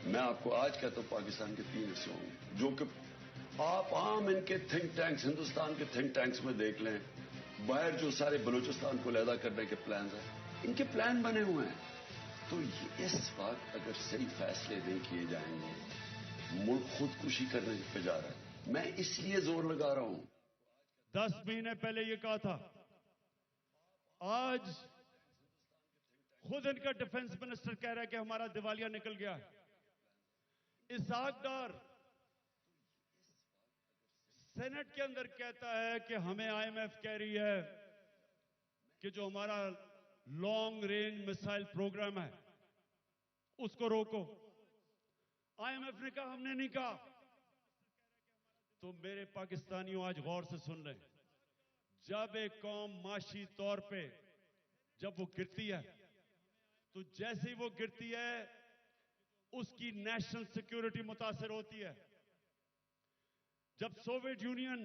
मैं आपको आज कहता हूं पाकिस्तान के 3 हिस्से होंगे, जो कि आप आम इनके थिंक टैंक्स, हिंदुस्तान के थिंक टैंक्स में देख लें। बाहर जो सारे बलूचिस्तान को अलहदा करने के प्लान है, इनके प्लान बने हुए हैं। तो इस वक्त अगर सही फैसले नहीं किए जाएंगे, मुल्क खुदकुशी करने पे जा रहा है। मैं इसलिए जोर लगा रहा हूं। 10 महीने पहले ये कहा था। आज खुद इनका डिफेंस मिनिस्टर कह रहा है कि हमारा दिवालिया निकल गया। इसहाक डार सेनेट के अंदर कहता है कि हमें आईएमएफ कह रही है कि जो हमारा लॉन्ग रेंज मिसाइल प्रोग्राम है उसको रोको। आईएमएफ ने कहा, हमने नहीं कहा। तो मेरे पाकिस्तानियों आज गौर से सुन लें। जब एक कौम माशी तौर पे जब वो गिरती है तो जैसे ही वो गिरती है उसकी नेशनल सिक्योरिटी मुतासिर होती है। जब सोवियत यूनियन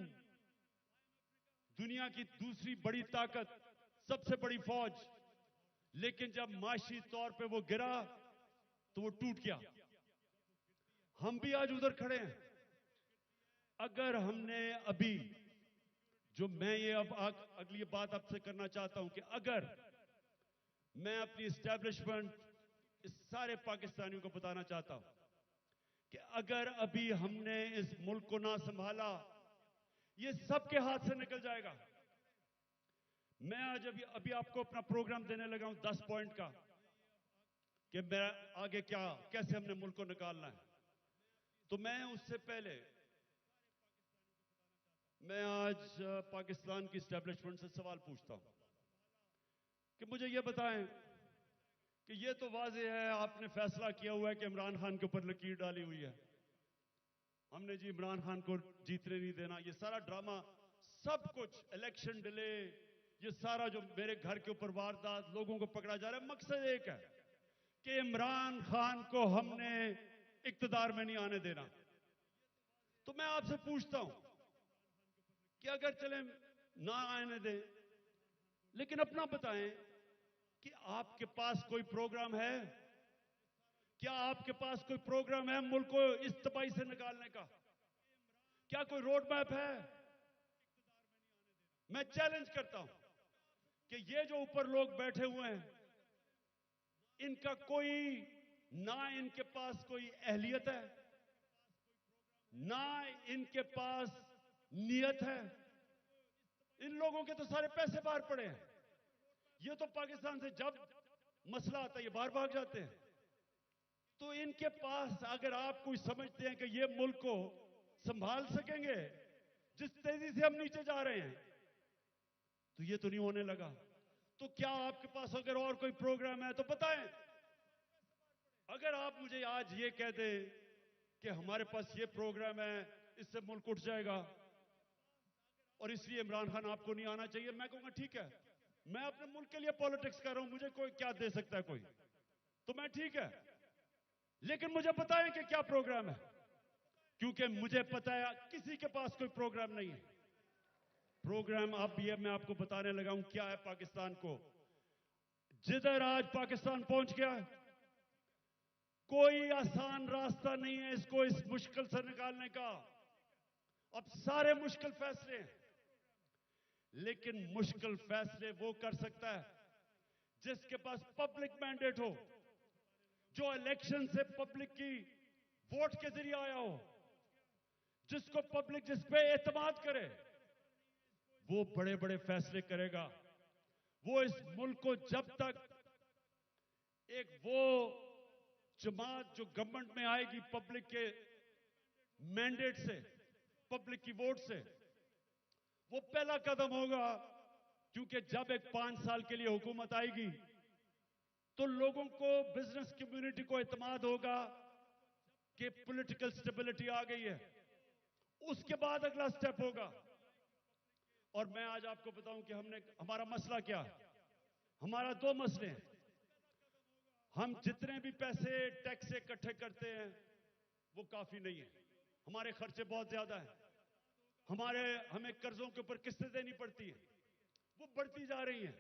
दुनिया की दूसरी बड़ी ताकत, सबसे बड़ी फौज, लेकिन जब माशी तौर पे वो गिरा तो वो टूट गया। हम भी आज उधर खड़े हैं। अगर हमने अभी जो मैं ये अब अगली बात आपसे करना चाहता हूं कि अगर मैं अपनी एस्टैब्लिशमेंट इस सारे पाकिस्तानियों को बताना चाहता हूं कि अगर अभी हमने इस मुल्क को ना संभाला, ये सबके हाथ से निकल जाएगा। मैं आज अभी आपको अपना प्रोग्राम देने लगा हूं 10 पॉइंट का कि मैं आगे क्या, कैसे हमने मुल्क को निकालना है। तो मैं उससे पहले मैं आज पाकिस्तान की एस्टैब्लिशमेंट से सवाल पूछता हूं कि मुझे यह बताएं कि यह तो वाज़ेह है, आपने फैसला किया हुआ है कि इमरान खान के ऊपर लकीर डाली हुई है। हमने जी इमरान खान को जीतने नहीं देना। ये सारा ड्रामा, सब कुछ, इलेक्शन डिले, ये सारा जो मेरे घर के ऊपर वारदात, लोगों को पकड़ा जा रहा है, मकसद एक है कि इमरान खान को हमने इक्तदार में नहीं आने देना। तो मैं आपसे पूछता हूं कि अगर चले ना आने दें, लेकिन अपना बताएं कि आपके पास कोई प्रोग्राम है? क्या आपके पास कोई प्रोग्राम है मुल्क को इस तबाही से निकालने का? क्या कोई रोड मैप है? मैं चैलेंज करता हूं कि ये जो ऊपर लोग बैठे हुए हैं, इनका कोई, ना इनके पास कोई अहलियत है, ना इनके पास नियत है। इन लोगों के तो सारे पैसे बाहर पड़े हैं। ये तो पाकिस्तान से जब मसला आता है ये बाहर भाग जाते हैं। तो इनके पास, अगर आप कोई समझते हैं कि ये मुल्क को संभाल सकेंगे जिस तेजी से हम नीचे जा रहे हैं, तो ये तो नहीं होने लगा। तो क्या आपके पास अगर और कोई प्रोग्राम है तो बताएं। अगर आप मुझे आज ये कह दें कि हमारे पास ये प्रोग्राम है, इससे मुल्क उठ जाएगा और इसलिए इमरान खान आपको नहीं आना चाहिए, मैं कहूंगा ठीक है, मैं अपने मुल्क के लिए पॉलिटिक्स कर रहा हूं, मुझे कोई क्या दे सकता है कोई, तो मैं ठीक है, लेकिन मुझे बताएं कि क्या प्रोग्राम है, क्योंकि मुझे पता है किसी के पास कोई प्रोग्राम नहीं है। प्रोग्राम अब ये मैं आपको बताने लगा हूं क्या है पाकिस्तान को। जिधर आज पाकिस्तान पहुंच गया, कोई आसान रास्ता नहीं है इसको इस मुश्किल से निकालने का। अब सारे मुश्किल फैसले हैं, लेकिन मुश्किल फैसले वो कर सकता है जिसके पास पब्लिक मैंडेट हो, जो इलेक्शन से पब्लिक की वोट के जरिए आया हो, जिसको पब्लिक जिस पे एतमाद करे, वो बड़े बड़े फैसले करेगा। वो इस मुल्क को जब तक एक वो जमात जो गवर्नमेंट में आएगी पब्लिक के मैंडेट से, पब्लिक की वोट से, वो पहला कदम होगा, क्योंकि जब एक 5 साल के लिए हुकूमत आएगी तो लोगों को, बिजनेस कम्युनिटी को एतमाद होगा कि पॉलिटिकल स्टेबिलिटी आ गई है। उसके बाद अगला स्टेप होगा। और मैं आज आपको बताऊं कि हमारा मसला क्या है। हमारा 2 मसले हैं। हम जितने भी पैसे टैक्स से इकट्ठे करते हैं वो काफी नहीं है, हमारे खर्चे बहुत ज्यादा हैं, हमें कर्जों के ऊपर किस्तें देनी पड़ती है, वो बढ़ती जा रही हैं,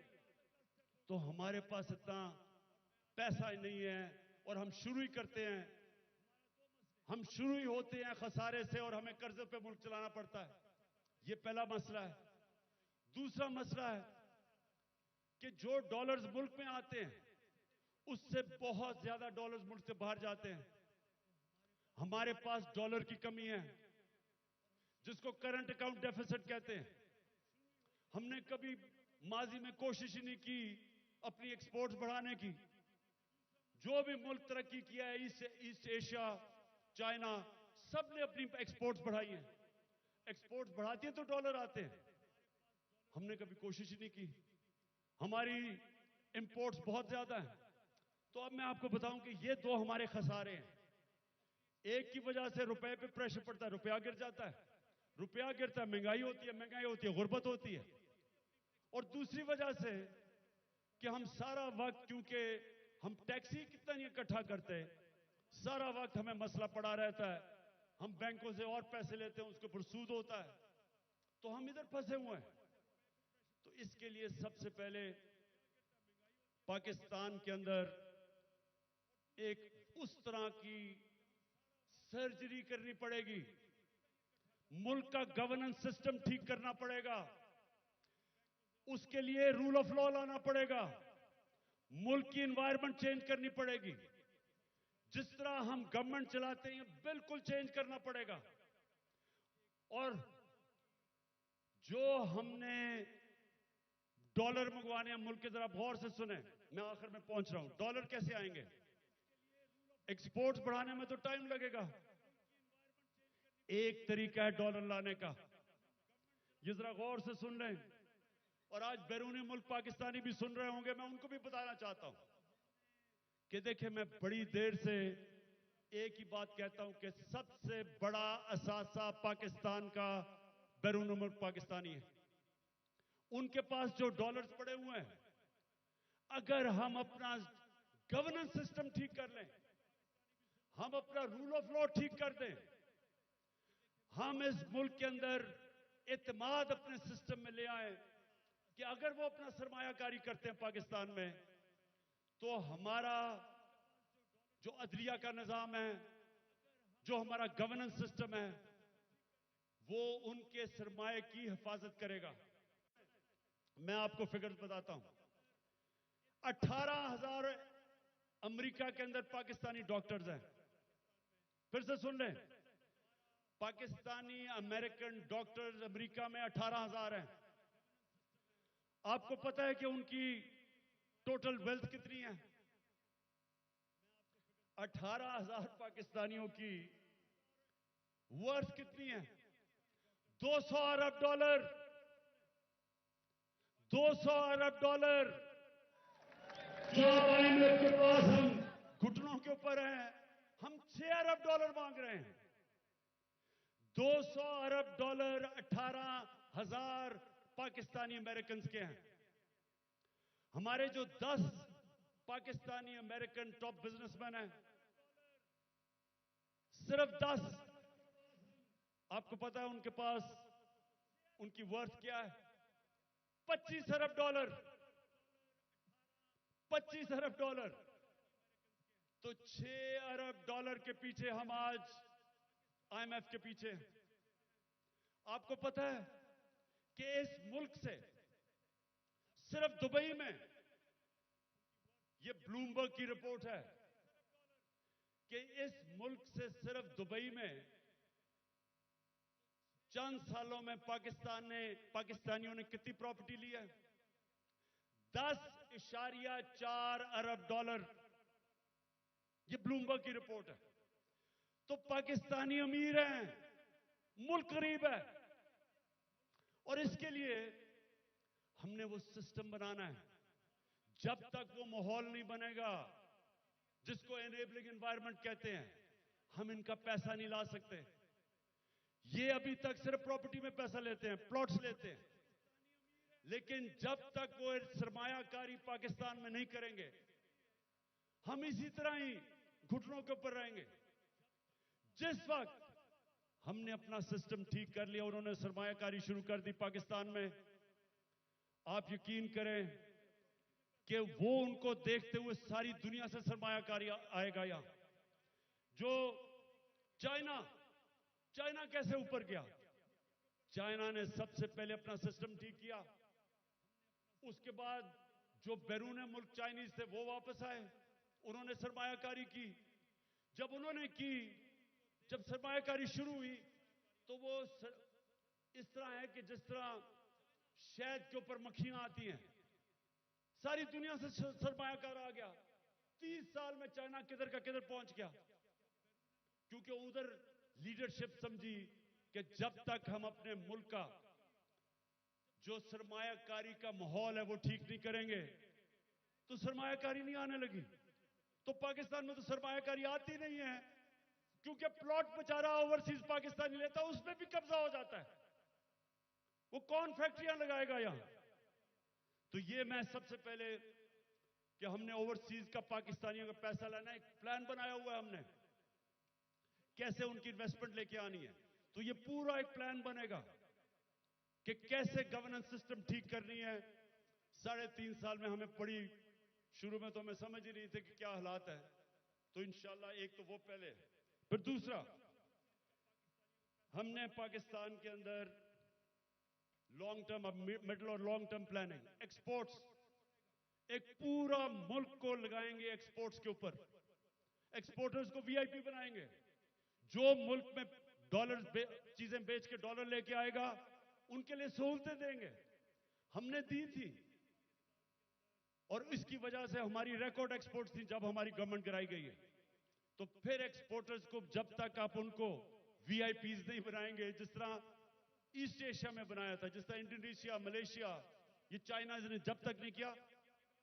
तो हमारे पास इतना पैसा ही नहीं है और हम शुरू ही करते हैं, हम शुरू ही होते हैं खसारे से और हमें कर्जे पे मुल्क चलाना पड़ता है। ये पहला मसला है। दूसरा मसला है कि जो डॉलर्स मुल्क में आते हैं उससे बहुत ज्यादा डॉलर्स मुल्क से बाहर जाते हैं। हमारे पास डॉलर की कमी है, जिसको करंट अकाउंट डेफिसिट कहते हैं। हमने कभी माजी में कोशिश ही नहीं की अपनी एक्सपोर्ट्स बढ़ाने की। जो भी मुल्क तरक्की किया है, ईस्ट एशिया, चाइना, सब ने अपनी एक्सपोर्ट्स बढ़ाई है। एक्सपोर्ट्स बढ़ाती है तो डॉलर आते हैं। हमने कभी कोशिश ही नहीं की। हमारी इंपोर्ट्स बहुत ज्यादा हैं। तो अब मैं आपको बताऊं कि ये 2 हमारे खसारे हैं। एक की वजह से रुपए पे प्रेशर पड़ता है, रुपया गिर जाता है, रुपया गिरता है, महंगाई होती है, गुर्बत होती है। और दूसरी वजह से कि हम सारा वक्त, क्योंकि हम टैक्स ही कितना नहीं इकट्ठा करते, सारा वक्त हमें मसला पड़ा रहता है। हम बैंकों से और पैसे लेते हैं, उसके ऊपर सूद होता है, तो हम इधर फंसे हुए हैं। तो इसके लिए सबसे पहले पाकिस्तान के अंदर एक उस तरह की सर्जरी करनी पड़ेगी, मुल्क का गवर्नेंस सिस्टम ठीक करना पड़ेगा, उसके लिए रूल ऑफ लॉ लाना पड़ेगा, मुल्क की एनवायरनमेंट चेंज करनी पड़ेगी, जिस तरह हम गवर्नमेंट चलाते हैं बिल्कुल चेंज करना पड़ेगा। और जो हमने डॉलर मंगवाने हैं मुल्क के, जरा गौर से सुने, मैं आखिर में पहुंच रहा हूं। डॉलर कैसे आएंगे? एक्सपोर्ट्स बढ़ाने में तो टाइम लगेगा। एक तरीका है डॉलर लाने का, ये जरा गौर से सुन लें, और आज बैरूनी मुल्क पाकिस्तानी भी सुन रहे होंगे, मैं उनको भी बताना चाहता हूं कि देखिए, मैं बड़ी देर से एक ही बात कहता हूं कि सबसे बड़ा असासा पाकिस्तान का बैरूनी मुल्क पाकिस्तानी है। उनके पास जो डॉलर्स पड़े हुए हैं, अगर हम अपना गवर्नेंस सिस्टम ठीक कर लें, हम अपना रूल ऑफ लॉ ठीक कर दें, हम इस मुल्क के अंदर एतमाद अपने सिस्टम में ले आए कि अगर वो अपना सरमायाकारी करते हैं पाकिस्तान में, तो हमारा जो अदलिया का निजाम है, जो हमारा गवर्नेंस सिस्टम है, वो उनके सरमाए की हिफाजत करेगा। मैं आपको फिगर्स बताता हूं। 18,000 अमेरिका के अंदर पाकिस्तानी डॉक्टर्स हैं। फिर से सुन लें, पाकिस्तानी अमेरिकन डॉक्टर्स अमेरिका में 18,000 हैं। आपको पता है कि उनकी टोटल वेल्थ कितनी है? 18,000 पाकिस्तानियों की वर्थ कितनी है? 200 अरब डॉलर। 200 अरब डॉलर साथ IMF के पास हम घुटनों के ऊपर हैं। हम $6 अरब मांग रहे हैं। $200 अरब 18,000 पाकिस्तानी अमेरिकन के हैं। हमारे जो 10 पाकिस्तानी अमेरिकन टॉप बिजनेसमैन हैं, सिर्फ 10, आपको पता है उनके पास उनकी वर्थ क्या है? $25 अरब। $25 अरब। तो $6 अरब के पीछे हम आज IMF के पीछे हैं। आपको पता है कि इस मुल्क से सिर्फ दुबई में, यह ब्लूमबर्ग की रिपोर्ट है कि इस मुल्क से सिर्फ दुबई में चंद सालों में पाकिस्तानियों ने कितनी प्रॉपर्टी ली है? $10.4 अरब। यह ब्लूमबर्ग की रिपोर्ट है। तो पाकिस्तानी अमीर हैं, मुल्क गरीब है, और इसके लिए हमने वो सिस्टम बनाना है। जब तक वो माहौल नहीं बनेगा जिसको एनेबलिंग एनवायरनमेंट कहते हैं, हम इनका पैसा नहीं ला सकते। ये अभी तक सिर्फ प्रॉपर्टी में पैसा लेते हैं, प्लॉट्स लेते हैं, लेकिन जब तक वो सरमायाकारी पाकिस्तान में नहीं करेंगे, हम इसी तरह ही घुटनों के ऊपर रहेंगे। जिस वक्त हमने अपना सिस्टम ठीक कर लिया, उन्होंने सरमायाकारी शुरू कर दी पाकिस्तान में, आप यकीन करें कि वो उनको देखते हुए सारी दुनिया से सरमायाकारी आएगा। यहां जो चाइना कैसे ऊपर गया? चाइना ने सबसे पहले अपना सिस्टम ठीक किया, उसके बाद जो बैरून मुल्क चाइनीज थे वो वापस आए, उन्होंने सरमायाकारी की। जब सरमायाकारी शुरू हुई तो वो इस तरह है कि जिस तरह शहद के ऊपर मक्खियां आती हैं, सारी दुनिया से सरमायाकार आ गया। 30 साल में चाइना किधर का किधर पहुंच गया, क्योंकि उधर लीडरशिप समझी कि जब तक हम अपने मुल्क का जो सरमायाकारी का माहौल है वो ठीक नहीं करेंगे तो सरमायाकारी नहीं आने लगी। तो पाकिस्तान में तो सरमायाकारी आती नहीं है, क्योंकि प्लॉट बेचारा ओवरसीज पाकिस्तानी लेता है, उसमें भी कब्जा हो जाता है। वो कौन फैक्ट्रियां लगाएगा यहां? तो ये मैं सबसे पहले कि हमने ओवरसीज का पाकिस्तानियों का पैसा लेना, एक प्लान बनाया हुआ है हमने, कैसे उनकी इन्वेस्टमेंट लेके आनी है। तो ये पूरा एक प्लान बनेगा कि कैसे गवर्नेंस सिस्टम ठीक करनी है। 3.5 साल में हमें पड़ी, शुरू में तो हमें समझ ही नहीं थे कि क्या हालात है। तो इंशाल्लाह एक तो वो पहले, फिर दूसरा, हमने पाकिस्तान के अंदर लॉन्ग टर्म, मिडिल और लॉन्ग टर्म प्लानिंग, एक्सपोर्ट्स, एक पूरा मुल्क को लगाएंगे एक्सपोर्ट्स के ऊपर। एक्सपोर्टर्स को VIP बनाएंगे। जो मुल्क में डॉलर चीजें बेच के डॉलर लेके आएगा उनके लिए सहूलतें देंगे। हमने दी थी, और इसकी वजह से हमारी रिकॉर्ड एक्सपोर्ट्स थी जब हमारी गवर्नमेंट गिराई गई है। तो फिर एक्सपोर्टर्स को जब तक आप उनको VIPs नहीं बनाएंगे, जिस तरह ईस्ट एशिया में बनाया था, जिस तरह इंडोनेशिया, मलेशिया, ये चाइना ने जब तक नहीं किया,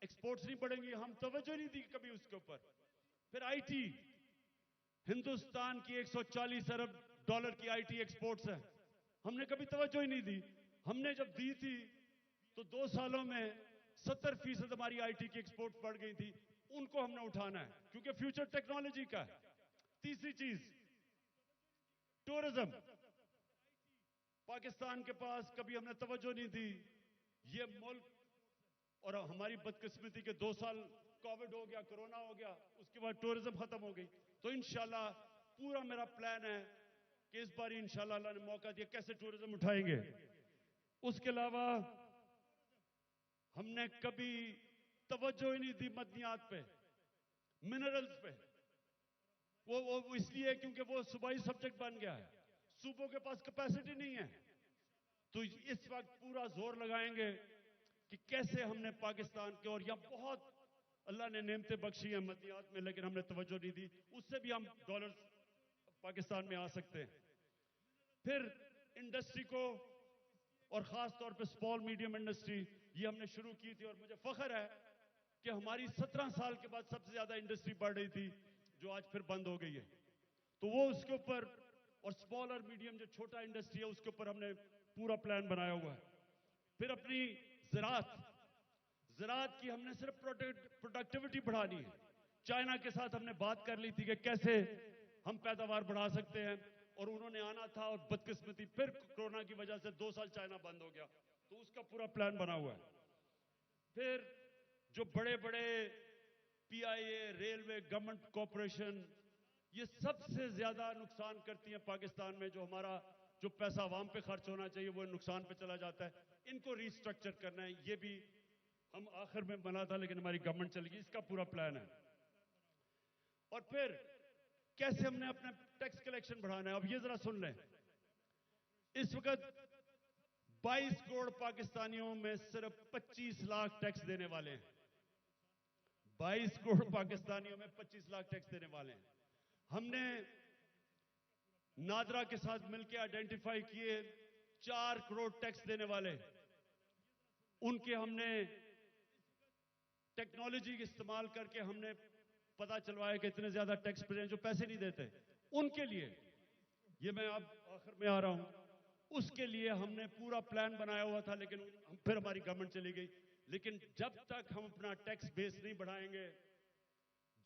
एक्सपोर्ट्स नहीं बढ़ेंगी। हम तवज्जो नहीं दी कभी उसके ऊपर। फिर IT, हिंदुस्तान की $140 अरब की IT एक्सपोर्ट्स है, हमने कभी तवज्जो ही नहीं दी। हमने जब दी थी तो 2 सालों में 70% हमारी IT की एक्सपोर्ट बढ़ गई थी। उनको हमने उठाना है, क्योंकि फ्यूचर टेक्नोलॉजी का है। तीसरी चीज, टूरिज्म। पाकिस्तान के पास कभी हमने तवज्जो नहीं दी। ये मुल्क, और हमारी बदकिस्मती के 2 साल कोविड हो गया, कोरोना हो गया, उसके बाद टूरिज्म खत्म हो गई। तो इंशाल्लाह पूरा मेरा प्लान है कि इस बार इंशाल्लाह अल्लाह ने मौका दिया, कैसे टूरिज्म उठाएंगे। उसके अलावा हमने कभी तवज्जो ही नहीं दी मदनियात पे, मिनरल्स पे। वो इसलिए क्योंकि वो सूबाई सब्जेक्ट बन गया है, सूबों के पास कैपेसिटी नहीं है। तो इस वक्त पूरा जोर लगाएंगे कि कैसे हमने पाकिस्तान के, और यहां बहुत अल्लाह ने नेमतें बख्शी हैं मदनियात में, लेकिन हमने तवज्जो नहीं दी, उससे भी हम डॉलर्स पाकिस्तान में आ सकते हैं। फिर इंडस्ट्री को, और खास तौर पे स्मॉल मीडियम इंडस्ट्री, ये हमने शुरू की थी, और मुझे फख्र है कि हमारी 17 साल के बाद सबसे ज्यादा इंडस्ट्री बढ़ रही थी, जो आज फिर बंद हो गई है। तो वो उसके ऊपर, और स्मॉल और मीडियम जो छोटा इंडस्ट्री है उसके ऊपर हमने पूरा प्लान बनाया हुआ है। फिर अपनी ज़राअत की हमने सिर्फ प्रोडक्टिविटी बढ़ानी है। चाइना के साथ हमने बात कर ली थी कि कैसे हम पैदावार बढ़ा सकते हैं, और उन्होंने आना था, और बदकिस्मती फिर कोरोना की वजह से 2 साल चाइना बंद हो गया, तो उसका पूरा प्लान बना हुआ है। फिर जो बड़े बड़े पीआईए, रेलवे, गवर्नमेंट कॉरपोरेशन, ये सबसे ज्यादा नुकसान करती हैं पाकिस्तान में। जो हमारा जो पैसा आवाम पे खर्च होना चाहिए वो नुकसान पे चला जाता है। इनको रिस्ट्रक्चर करना है, ये भी हम आखिर में बना था, लेकिन हमारी गवर्नमेंट चली गई। इसका पूरा प्लान है। और फिर कैसे हमने अपना टैक्स कलेक्शन बढ़ाना है। अब ये जरा सुन लें, इस वक्त 22 करोड़ पाकिस्तानियों में सिर्फ 25 लाख टैक्स देने वाले हैं। 22 करोड़ पाकिस्तानियों में 25 लाख टैक्स देने वाले हैं। हमने नादरा के साथ मिलकर आइडेंटिफाई किए 4 करोड़ टैक्स देने वाले, उनके हमने टेक्नोलॉजी का इस्तेमाल करके हमने पता चलवाया कि इतने ज्यादा टैक्स पे हैं जो पैसे नहीं देते। उनके लिए, ये मैं अब आखिर में आ रहा हूं, उसके लिए हमने पूरा प्लान बनाया हुआ था, लेकिन फिर हमारी गवर्नमेंट चली गई। लेकिन जब तक हम अपना टैक्स बेस नहीं बढ़ाएंगे,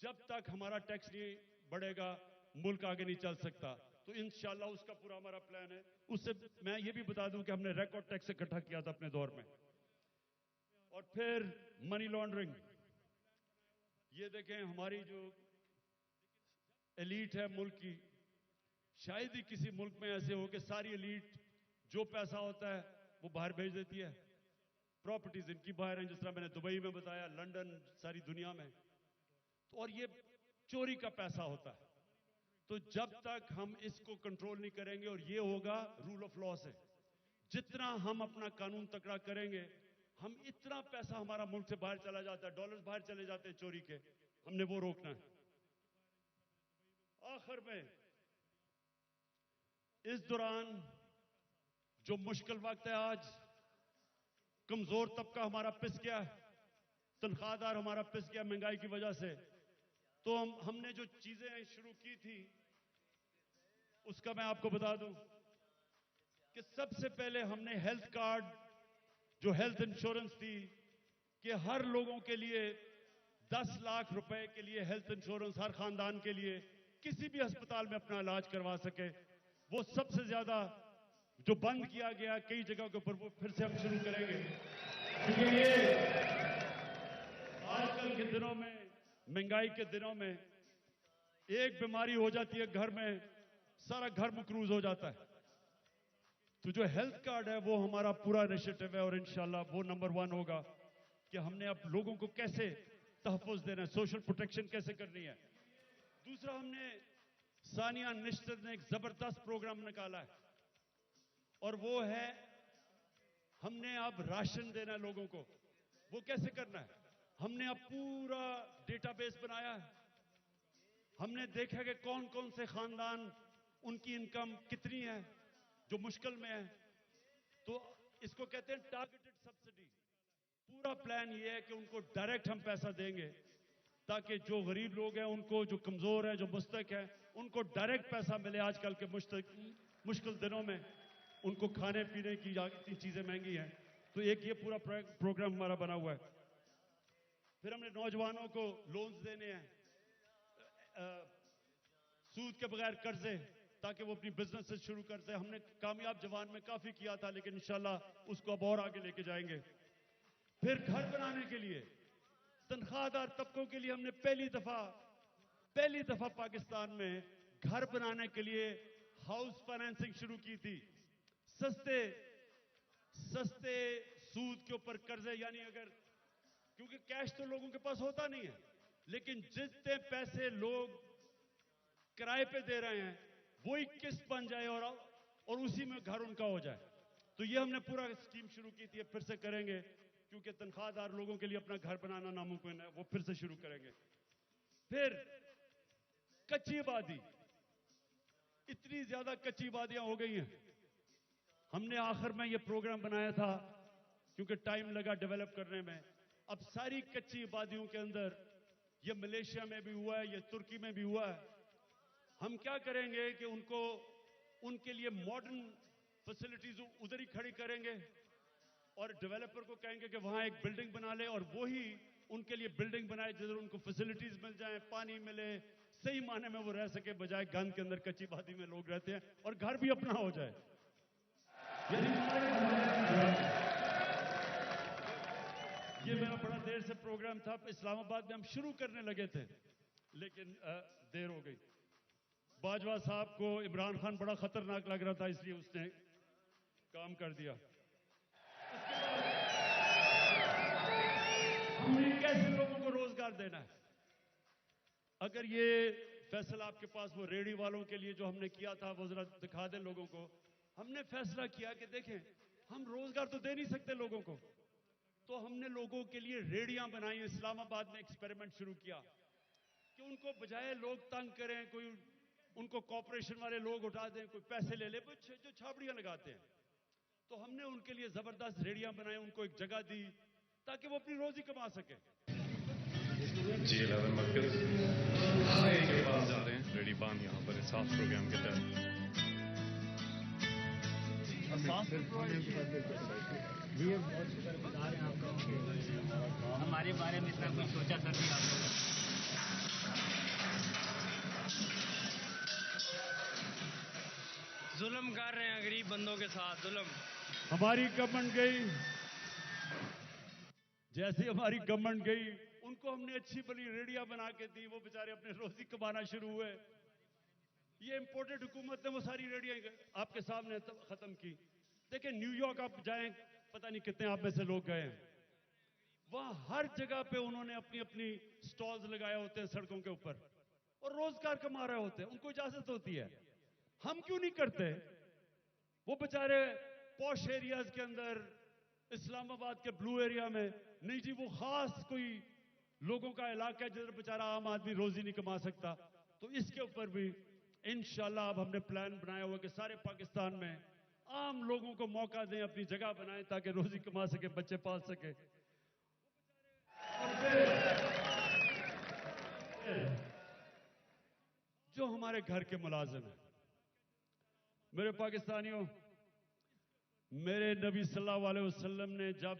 जब तक हमारा टैक्स नहीं बढ़ेगा, मुल्क आगे नहीं चल सकता। तो इंशाल्लाह उसका पूरा हमारा प्लान है। उससे मैं ये भी बता दूं कि हमने रिकॉर्ड टैक्स इकट्ठा किया था अपने दौर में। और फिर मनी लॉन्ड्रिंग, ये देखें हमारी जो एलीट है मुल्क की, शायद ही किसी मुल्क में ऐसे हो कि सारी एलीट जो पैसा होता है वो बाहर भेज देती है। प्रॉपर्टीज इनकी बाहर हैं, जिस तरह मैंने दुबई में बताया, लंदन, सारी दुनिया में। तो और ये चोरी का पैसा होता है। तो जब तक हम इसको कंट्रोल नहीं करेंगे, और ये होगा रूल ऑफ लॉ से, जितना हम अपना कानून तकड़ा करेंगे, हम इतना पैसा हमारा मुल्क से बाहर चला जाता है, डॉलर्स बाहर चले जाते हैं चोरी के, हमने वो रोकना है। आखिर में इस दौरान जो मुश्किल वक्त है, आज कमजोर तबका हमारा पिस गया, तनख्वाहदार हमारा पिस गया महंगाई की वजह से। तो हमने जो चीजें शुरू की थी उसका मैं आपको बता दूं कि सबसे पहले हमने हेल्थ कार्ड, जो हेल्थ इंश्योरेंस थी, कि हर लोगों के लिए 10 लाख रुपए के लिए हेल्थ इंश्योरेंस, हर खानदान के लिए किसी भी अस्पताल में अपना इलाज करवा सके, वो सबसे ज्यादा जो बंद किया गया कई जगह के ऊपर, वो फिर से हम शुरू करेंगे। क्योंकि ये आजकल के दिनों में, महंगाई के दिनों में, एक बीमारी हो जाती है घर में, सारा घर मकरूज हो जाता है। तो जो हेल्थ कार्ड है वो हमारा पूरा इनिशिएटिव है, और इंशाल्लाह वो नंबर 1 होगा कि हमने अब लोगों को कैसे तहफ़्फ़ुज़ देना है, सोशल प्रोटेक्शन कैसे करनी है। दूसरा, हमने सानिया निश्चित ने एक जबरदस्त प्रोग्राम निकाला है, और वो है हमने अब राशन देना है लोगों को। वो कैसे करना है? हमने अब पूरा डेटाबेस बनाया है। हमने देखा कि कौन कौन से खानदान, उनकी इनकम कितनी है जो मुश्किल में है। तो इसको कहते हैं टारगेटेड सब्सिडी। पूरा प्लान ये है कि उनको डायरेक्ट हम पैसा देंगे, ताकि जो गरीब लोग हैं उनको, जो कमजोर है, जो मुस्तक है, उनको डायरेक्ट पैसा मिले। आजकल के मुश्किल दिनों में उनको खाने पीने की इतनी चीजें महंगी हैं। तो एक ये पूरा प्रोग्राम हमारा बना हुआ है। फिर हमने नौजवानों को लोन्स देने हैं, सूद के बगैर कर्जे, ताकि वो अपनी बिजनेस शुरू करते हैं। हमने कामयाब जवान में काफी किया था, लेकिन इंशाल्लाह उसको अब और आगे लेके जाएंगे। फिर घर बनाने के लिए, तनख्वाहदार तबकों के लिए हमने पहली दफा पाकिस्तान में घर बनाने के लिए हाउस फाइनेंसिंग शुरू की थी। सस्ते सूद के ऊपर कर्जे, यानी अगर, क्योंकि कैश तो लोगों के पास होता नहीं है, लेकिन जितने पैसे लोग किराए पे दे रहे हैं वही किस्त बन जाए और उसी में घर उनका हो जाए। तो ये हमने पूरा स्कीम शुरू की थी, फिर से करेंगे, क्योंकि तनख्वाहदार लोगों के लिए अपना घर बनाना नामुमकिन है, वो फिर से शुरू करेंगे। फिर कच्ची आबादी, इतनी ज्यादा कच्ची आबादियां हो गई हैं। हमने आखिर में ये प्रोग्राम बनाया था, क्योंकि टाइम लगा डेवलप करने में, अब सारी कच्ची आबादियों के अंदर, ये मलेशिया में भी हुआ है, ये तुर्की में भी हुआ है, हम क्या करेंगे कि उनके लिए मॉडर्न फैसिलिटीज उधर ही खड़ी करेंगे और डेवलपर को कहेंगे कि वहां एक बिल्डिंग बना ले और वो ही उनके लिए बिल्डिंग बनाए जिधर उनको फैसिलिटीज मिल जाए, पानी मिले, सही माने में वो रह सके, बजाय गंद के अंदर कच्ची बादी में लोग रहते हैं और घर भी अपना हो जाए। ये मेरा बड़ा देर से प्रोग्राम था, इस्लामाबाद में हम शुरू करने लगे थे लेकिन देर हो गई। बाजवा साहब को इमरान खान बड़ा खतरनाक लग रहा था इसलिए उसने काम कर दिया। हमने कैसे लोगों को रोजगार देना है? अगर ये फैसला आपके पास वो रेडी वालों के लिए जो हमने किया था वो जरा दिखा दें लोगों को। हमने फैसला किया कि देखें हम रोजगार तो दे नहीं सकते लोगों को, तो हमने लोगों के लिए रेडियां बनाई। इस्लामाबाद में एक्सपेरिमेंट शुरू किया कि उनको बजाय लोग तंग करें, कोई उनको कॉर्पोरेशन वाले लोग उठा दें, कोई पैसे ले ले, जो छाबड़ियां लगाते हैं, तो हमने उनके लिए जबरदस्त रेडियां बनाई, उनको एक जगह दी ताकि वो अपनी रोजी कमा सके। G11 मरकज हाई के पास जा रहे हैं, रेडी पान यहाँ पर साफ प्रोग्राम के तहत। जी बहुत शुक्रगुजार हैं आपका, हमारे बारे में इतना कुछ सोचा सर भी आप लोगों ने। जुल्म कर रहे हैं गरीब बंदों के साथ, जुल्म। हमारी गवर्नमेंट गई, जैसे हमारी गवर्नमेंट गई उनको हमने अच्छी भली रेडिया बना के दी, वो बेचारे अपने रोजी कमाना शुरू हुए। ये इंपोर्टेड हुकूमत ने वो सारी रेडिया आपके सामने खत्म की। देखिए न्यूयॉर्क आप जाएं, पता नहीं कितने आप में से लोग गए हैं, वहां हर जगह पे उन्होंने अपनी अपनी स्टॉल्स लगाए होते हैं सड़कों के ऊपर और रोजगार कमा रहे होते हैं, उनको इजाजत होती है। हम क्यों नहीं करते? वो बेचारे पॉश एरियाज के अंदर, इस्लामाबाद के ब्लू एरिया में नहीं जी, वो खास कोई लोगों का इलाका है जिधर बेचारा आम आदमी रोजी नहीं कमा सकता। तो इसके ऊपर भी इंशाल्लाह अब हमने प्लान बनाया हुआ कि सारे पाकिस्तान में आम लोगों को मौका दें, अपनी जगह बनाएं ताकि रोजी कमा सके, बच्चे पाल सके। जो हमारे घर के मुलाजिम हैं, मेरे पाकिस्तानियों, मेरे नबी सल्लल्लाहु अलैहि वसल्लम ने जब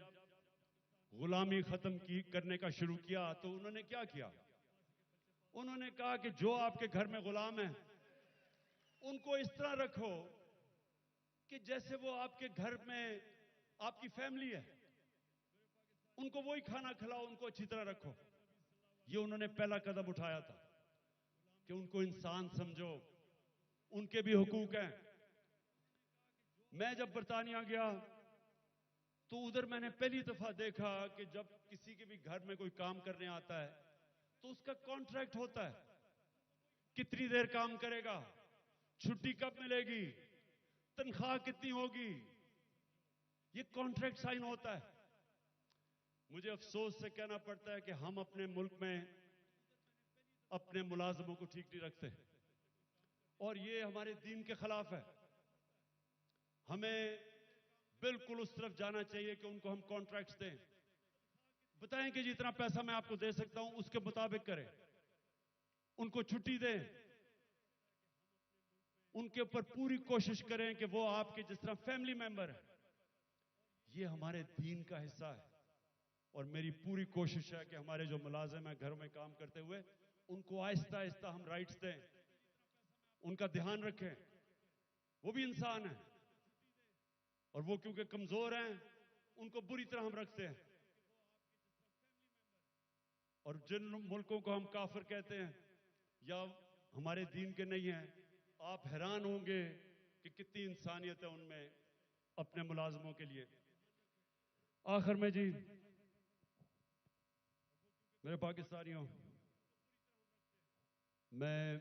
गुलामी खत्म करने का शुरू किया तो उन्होंने क्या किया? उन्होंने कहा कि जो आपके घर में गुलाम है उनको इस तरह रखो कि जैसे वो आपके घर में आपकी फैमिली है, उनको वही खाना खिलाओ, उनको अच्छी तरह रखो। ये उन्होंने पहला कदम उठाया था कि उनको इंसान समझो, उनके भी हुकूक हैं। मैं जब बरतानिया गया तो उधर मैंने पहली दफा देखा कि जब किसी के भी घर में कोई काम करने आता है तो उसका कॉन्ट्रैक्ट होता है, कितनी देर काम करेगा, छुट्टी कब मिलेगी, तनख्वाह कितनी होगी, ये कॉन्ट्रैक्ट साइन होता है। मुझे अफसोस से कहना पड़ता है कि हम अपने मुल्क में अपने मुलाजमों को ठीक नहीं रखते और ये हमारे दीन के खिलाफ है। हमें बिल्कुल उस तरफ जाना चाहिए कि उनको हम कॉन्ट्रैक्ट्स दें, बताएं कि जितना पैसा मैं आपको दे सकता हूं उसके मुताबिक करें, उनको छुट्टी दें, उनके ऊपर पूरी कोशिश करें कि वो आपके जिस तरह फैमिली मेंबर है। ये हमारे दीन का हिस्सा है और मेरी पूरी कोशिश है कि हमारे जो मुलाजिम हैं घरों में काम करते हुए उनको आहिस्ता आहिस्ता हम राइट्स दें, उनका ध्यान रखें। वो भी इंसान है और वो क्योंकि कमजोर हैं उनको बुरी तरह हम रखते हैं। और जिन मुल्कों को हम काफिर कहते हैं या हमारे दीन के नहीं हैं, आप हैरान होंगे कि कितनी इंसानियत है उनमें अपने मुलाजमों के लिए। आखिर में जी मेरे पाकिस्तानियों, मैं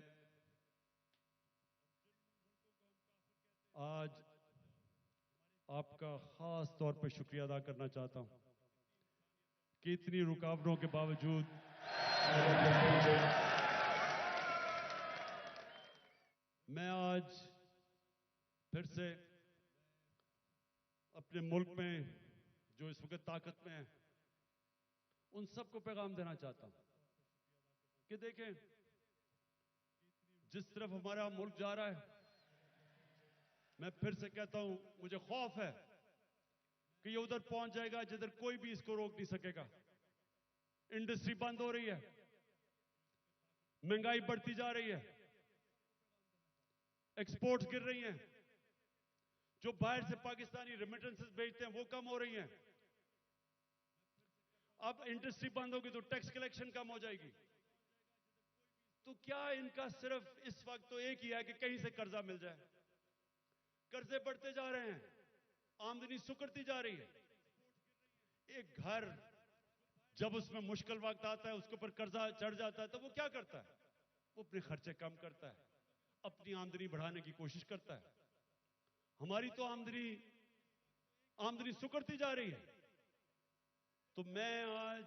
आज आपका खास तौर पर शुक्रिया अदा करना चाहता हूं कि इतनी रुकावटों के बावजूद मैं आज फिर से अपने मुल्क में जो इस वक्त ताकत में है उन सबको पैगाम देना चाहता हूं कि देखें, जिस तरफ हमारा मुल्क जा रहा है, मैं फिर से कहता हूं, मुझे खौफ है कि ये उधर पहुंच जाएगा जिधर कोई भी इसको रोक नहीं सकेगा। इंडस्ट्री बंद हो रही है, महंगाई बढ़ती जा रही है, एक्सपोर्ट्स गिर रही हैं, जो बाहर से पाकिस्तानी रेमिटेंसेस भेजते हैं वो कम हो रही हैं। अब इंडस्ट्री बंद होगी तो टैक्स कलेक्शन कम हो जाएगी। तो क्या इनका सिर्फ इस वक्त तो एक ही है कि कहीं से कर्जा मिल जाए। कर्जे बढ़ते जा रहे हैं, आमदनी सुकड़ती जा रही है। एक घर जब उसमें मुश्किल वक्त आता है, उसके ऊपर कर्जा चढ़ जाता है, तो वो क्या करता है? वो अपने खर्चे कम करता है, अपनी आमदनी बढ़ाने की कोशिश करता है। हमारी तो आमदनी सुकड़ती जा रही है। तो मैं आज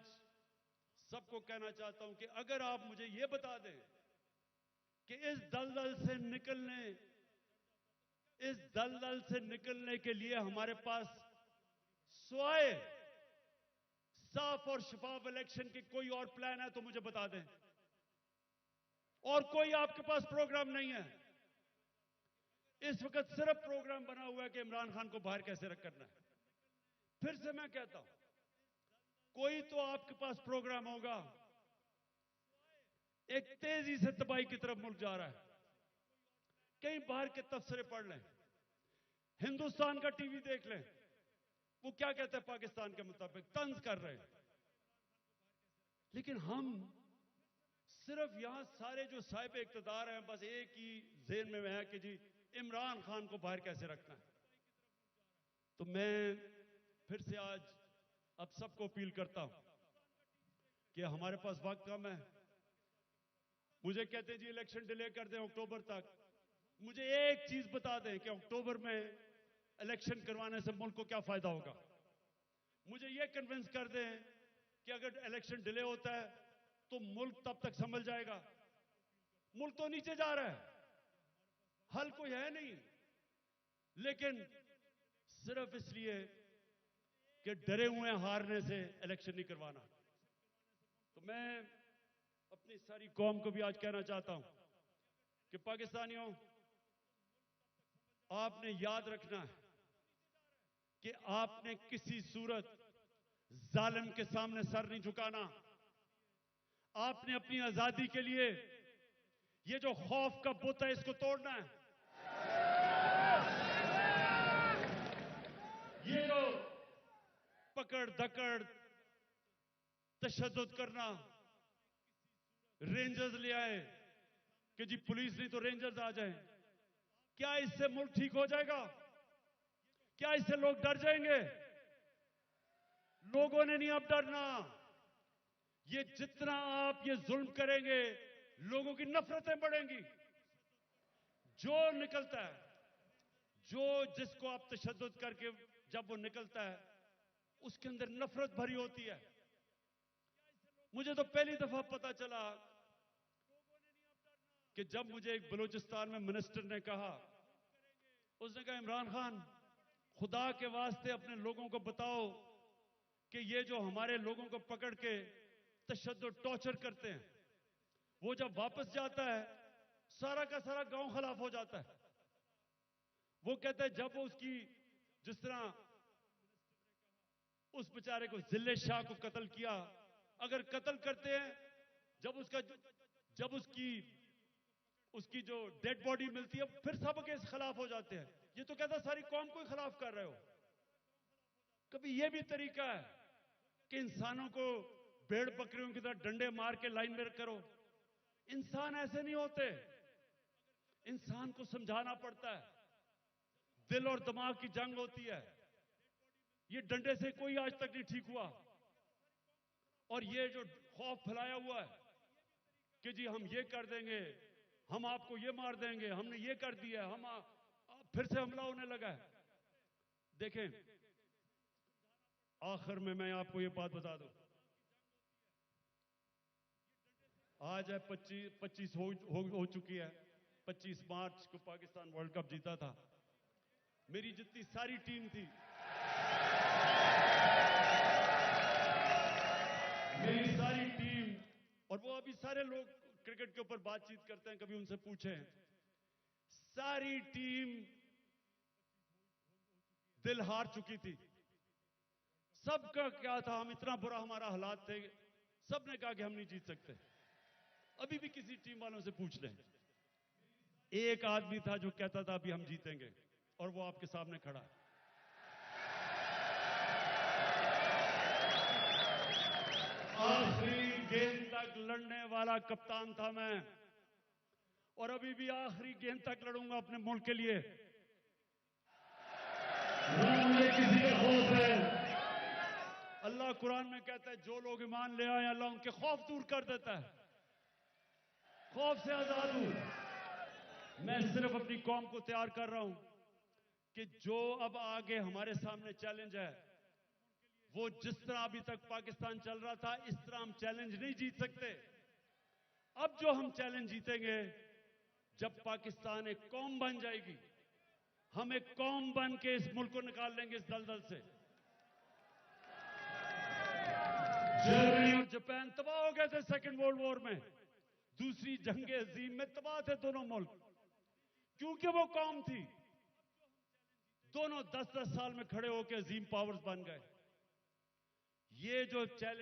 सबको कहना चाहता हूं कि अगर आप मुझे यह बता दें कि इस दलदल से निकलने के लिए हमारे पास स्वाय साफ और शफाफ इलेक्शन की कोई और प्लान है तो मुझे बता दें। और कोई आपके पास प्रोग्राम नहीं है। इस वक्त सिर्फ प्रोग्राम बना हुआ है कि इमरान खान को बाहर कैसे करना है। फिर से मैं कहता हूं, कोई तो आपके पास प्रोग्राम होगा। एक तेजी से तबाही की तरफ मुल्क जा रहा है। कहीं बाहर के तबसरे पढ़ लें, हिंदुस्तान का टीवी देख लें, वो क्या कहते हैं पाकिस्तान के मुताबिक, तंज कर रहे हैं। लेकिन हम सिर्फ यहां सारे जो साहिब इख्तिदार हैं, बस एक ही ज़हन में है कि जी इमरान खान को बाहर कैसे रखना है। तो मैं फिर से आज अब सबको अपील करता हूं कि हमारे पास वक्त कम है। मुझे कहते हैं जी इलेक्शन डिले कर दें अक्टूबर तक। मुझे एक चीज बता दें कि अक्टूबर में इलेक्शन करवाने से मुल्क को क्या फायदा होगा। मुझे यह कन्विंस कर दें कि अगर इलेक्शन डिले होता है तो मुल्क तब तक संभल जाएगा। मुल्क तो नीचे जा रहा है, हल कोई है नहीं, लेकिन सिर्फ इसलिए कि डरे हुए हारने से इलेक्शन नहीं करवाना। तो मैं अपनी सारी कौम को भी आज कहना चाहता हूं कि पाकिस्तानियों, आपने याद रखना है कि आपने किसी सूरत जालिम के सामने सर नहीं झुकाना। आपने अपनी आजादी के लिए ये जो खौफ का बुत है इसको तोड़ना है। ये जो पकड़ धकड़ तशद्दुद करना, रेंजर्स ले आए कि जी पुलिस नहीं तो रेंजर्स आ जाएं, क्या इससे मुल्क ठीक हो जाएगा? क्या इससे लोग डर जाएंगे? लोगों ने नहीं अब डरना। ये जितना आप ये जुल्म करेंगे, लोगों की नफरतें बढ़ेंगी। जो निकलता है, जिसको आप तशद्दुद करके जब वो निकलता है, उसके अंदर नफरत भरी होती है। मुझे तो पहली दफा पता चला कि जब मुझे एक बलूचिस्तान में मिनिस्टर ने कहा, उसने कहा इमरान खान, खुदा के वास्ते अपने लोगों को बताओ कि ये जो हमारे लोगों को पकड़ के तशद्दुद टॉर्चर करते हैं, वो जब वापस जाता है सारा का सारा गांव खिलाफ हो जाता है। वो कहते हैं जब वो उसकी, जिस तरह उस बेचारे को जिले शाह को कत्ल किया, अगर कत्ल करते हैं, जब उसकी जो डेड बॉडी मिलती है, फिर सब के खिलाफ हो जाते हैं। ये तो कहता सारी कौम को खिलाफ कर रहे हो। कभी ये भी तरीका है कि इंसानों को भेड़ बकरियों की तरह डंडे मार के लाइन में करो? इंसान ऐसे नहीं होते। इंसान को समझाना पड़ता है। दिल और दिमाग की जंग होती है। ये डंडे से कोई आज तक नहीं ठीक हुआ। और ये जो खौफ फैलाया हुआ है कि जी हम ये कर देंगे, हम आपको ये मार देंगे, हमने ये कर दिया, फिर से हमला होने लगा है। देखें, आखिर में मैं आपको ये बात बता दूं, आज है 25 हो चुकी है। 25 मार्च को पाकिस्तान वर्ल्ड कप जीता था। मेरी जितनी सारी टीम थी, और वो अभी सारे लोग क्रिकेट के ऊपर बातचीत करते हैं, कभी उनसे पूछें, सारी टीम दिल हार चुकी थी। सबका क्या था, हम इतना बुरा हमारा हालात थे, सबने कहा कि हम नहीं जीत सकते। अभी भी किसी टीम वालों से पूछ लें, एक आदमी था जो कहता था अभी हम जीतेंगे, और वो आपके सामने खड़ा है। आखिरी गेंद तक लड़ने वाला कप्तान था मैं, और अभी भी आखिरी गेंद तक लड़ूंगा अपने मुल्क के लिए। मुझे किसी का खौफ है। अल्लाह कुरान में कहता है जो लोग ईमान ले आए अल्लाह उनके खौफ दूर कर देता है, खौफ से आजाद हूं। मैं सिर्फ अपनी कौम को तैयार कर रहा हूं कि जो अब आगे हमारे सामने चैलेंज है, वो जिस तरह अभी तक पाकिस्तान चल रहा था, इस तरह हम चैलेंज नहीं जीत सकते। अब जो हम चैलेंज जीतेंगे, जब पाकिस्तान एक कौम बन जाएगी, हम एक कौम बन के इस मुल्क को निकाल लेंगे इस दलदल से। जर्मनी और जापान तबाह हो गए थे सेकेंड वर्ल्ड वॉर में, दूसरी जंग अजीम में तबाह थे दोनों मुल्क, क्योंकि वो कौम थी। दोनों 10-10 साल में खड़े होकर अजीम पावर्स बन गए। ये जो चैलेंज